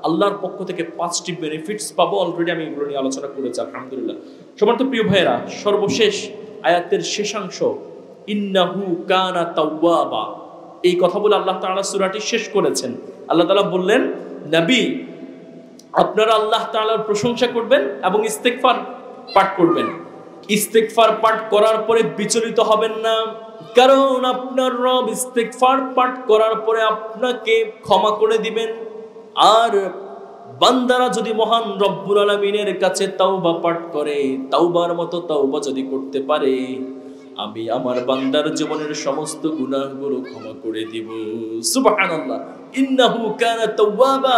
আল্লাহর পক্ষ থেকে 5টি বেনিফিটস পাবো। অলরেডি আমি এগুলো নিয়ে আলোচনা করেছি আলহামদুলিল্লাহ। সম্মানিত প্রিয় ভাইয়েরা, সর্বশেষ আয়াতের শেষাংশ ইন্নাহু কানা তাওয়াবা, এই কথা বলে আল্লাহ তাআলা সূরাটি শেষ করেছেন। আল্লাহ তাআলা বললেন, নবী আপনারা আল্লাহ তাআলার প্রশংসা করবেন এবং ইস্তেগফার পাঠ করবেন। ইস্তেগফার পাঠ করার পরে বিচলিত হবেন না, কারণ আপনার রব ইস্তেগফার পাঠ করার পরে আপনাকে ক্ষমা করে দিবেন। আর বান্দারা যদি মহান রব্বুল আলামিনের কাছে তাওবা পাঠ করে, তাওবার মতো তাওবা যদি করতে পারে, আমি আমার বান্দার জীবনের সমস্ত গুনাহগুলো ক্ষমা করে দিব। সুবহানাল্লাহ। ইন্নাহু কানা তাওয়াবা,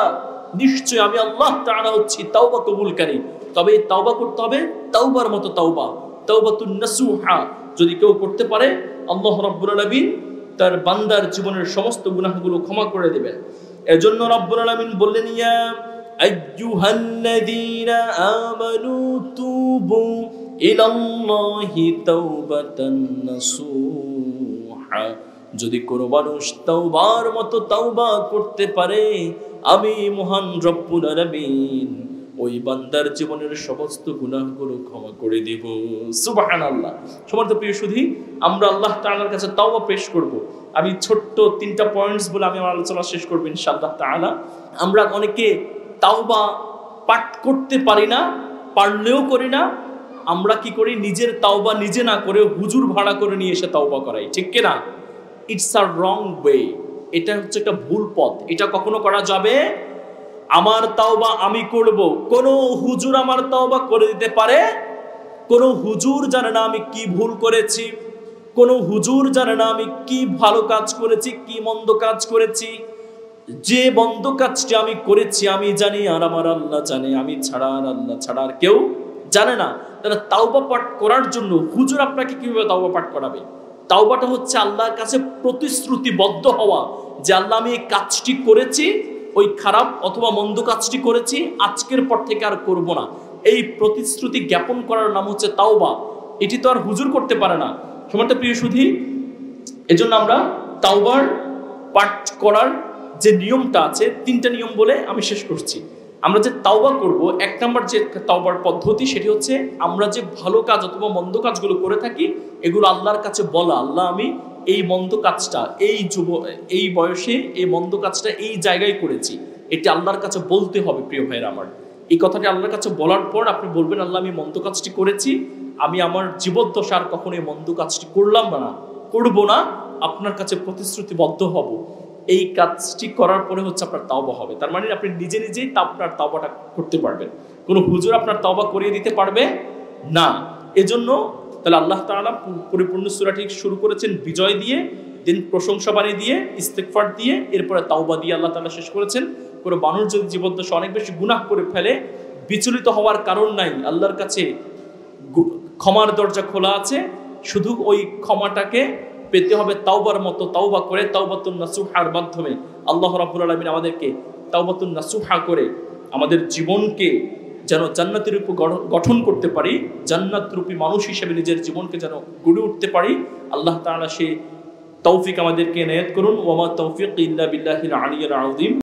নিশ্চয় আমি আল্লাহ তাআলা হচ্ছি তাওবা কবুলকারী। তবে তাওবা করতে হবে তাওবার মতো তাওবা, তাওবাতুন নাসুহা যদি কেউ করতে পারে আল্লাহ রাব্বুল আলামিন তার বান্দার জীবনের সমস্ত গুনাহগুলো ক্ষমা করে দিবেন। এজন্য রাব্বুল আলামিন বললেন, ইয়া আইয়ুহাল্লাযীনা আমানু তুবু ইলাল্লাহি তাওবাতান নাসুহা। যদি কোনো মানুষ তাওবার মতো তাওবা করতে পারে, আমি মহান রব্বুল আলামিন ওই বান্দার জীবনের সমস্ত গুনাহগুলো ক্ষমা করে দিব। সুবহানাল্লাহ। সম্মানিত প্রিয় সুধী, আমরা আল্লাহ তাআলার কাছে তাওবা পেশ করব। আমি ছোট্ট 3টা পয়েন্টস বলে আমি আমার আলোচনা শেষ করব ইনশাআল্লাহ তাআলা। আমরা অনেকে তাওবা পাঠ করতে পারি না, পারলেও করি না। আমরা কি করি, নিজের তাওবা নিজে না করে হুজুর ভাড়া করে নিয়ে এসে তাওবা করাই, ঠিক কি না? ইটস আ রং ওয়ে, এটা হচ্ছে একটা ভুল পথ। এটা কখনো করা যাবে? আমার তাওবা আমি করব, কোন হুজুর আমার তাওবা করে দিতে পারে? কোন হুজুর জানে না আমি কি ভুল করেছি, কোন হুজুর জানে না আমি কি ভালো কাজ করেছি, কি মন্দ কাজ করেছি। যে মন্দ কাজটি আমি করেছি আমি জানি, আর আমার আল্লাহ জানে, আমি ছাড়া আর আল্লাহ ছাড়া আর কেউ জানে না। তাহলে তাওবা পাঠ করার জন্য হুজুর আপনাকে কিভাবে তাওবা পাঠ করাবে? তাওবাটা হচ্ছে আল্লাহর কাছে প্রতিশ্রুতিবদ্ধ হওয়া যে আল্লাহ আমি এই কাজটি করেছি, ওই খারাপ অথবা মন্দ কাজটি করেছি, আজকের পর থেকে আর করব না। এই প্রতিশ্রুতি জ্ঞাপন করার নাম হচ্ছে তাওবা। এটি তো আর হুজুর করতে পারে না। সম্মানিত প্রিয় সুধী, এজন্য আমরা তাওবার পাঠ করার যে নিয়মটা আছে, 3টা নিয়ম বলে আমি শেষ করছি। আমরা যে তাওবা করব, 1 নাম্বার যে তাওবার পদ্ধতি সেটি হচ্ছে আমরা যে ভালো কাজ অথবা মন্দ কাজগুলো করে থাকি এগুলো আল্লাহর কাছে বলা, আল্লাহ আমি এই মন্দ কাজটা এই বয়সে এই মন্দ কাজটা এই জায়গায় করেছি, এটি আল্লাহর কাছে বলতে হবে। প্রিয় ভাইরা আমার, এই কথাটি আল্লাহর কাছে বলার পর আপনি বলবেন, আল্লাহ আমি মন্দ কাজটি করেছি, আমি আমার জীবদ্দশা আর কখনো এই মন্দ কাজটি করলাম না, করব না, আপনার কাছে প্রতিশ্রুতিবদ্ধ হব। এই কাজটি করার পরে হচ্ছে আপনার তাওবা হবে। তার মানে আপনি নিজে নিজেই আপনার তাওবাটা করতে পারবেন, কোনো হুজুর আপনার তাওবা করিয়ে দিতে পারবে না। এজন্য তাহলে আল্লাহ তাআলা পরিপূর্ণ সূরাটি শুরু করেছেন বিজয় দিয়ে, দিন প্রশংসা বাণী দিয়ে, ইস্তেগফার দিয়ে, এরপরে তাওবা দিয়ে আল্লাহ তাআলা শেষ করেছেন। কোনো মানুষ যদি জীবদ্দশায় অনেক বেশি গুনাহ করে ফেলে, বিচলিত হওয়ার কারণ নাই, আল্লাহর কাছে ক্ষমার দরজা খোলা আছে, শুধু ওই ক্ষমাটাকে পেতে হবে তাওবার মতো, তাওবা করে তাওবাতুন নাসুহার মাধ্যমে। আল্লাহ রাব্বুল আলামিন আমাদেরকে তাওবাতুন নাসুহা করে আমাদের জীবনকে যেন জান্নাতের উপর গঠন করতে পারি, জান্নাতরূপী মানুষ হিসেবে নিজের জীবনকে যেন গড়ে উঠতে পারি। আল্লাহ তাআলা সেই তৌফিক আমাদেরকে এনায়েত করুন। ওয়া মা তাওফীক ইল্লা বিল্লাহিল আলিয়্যিল আযীম।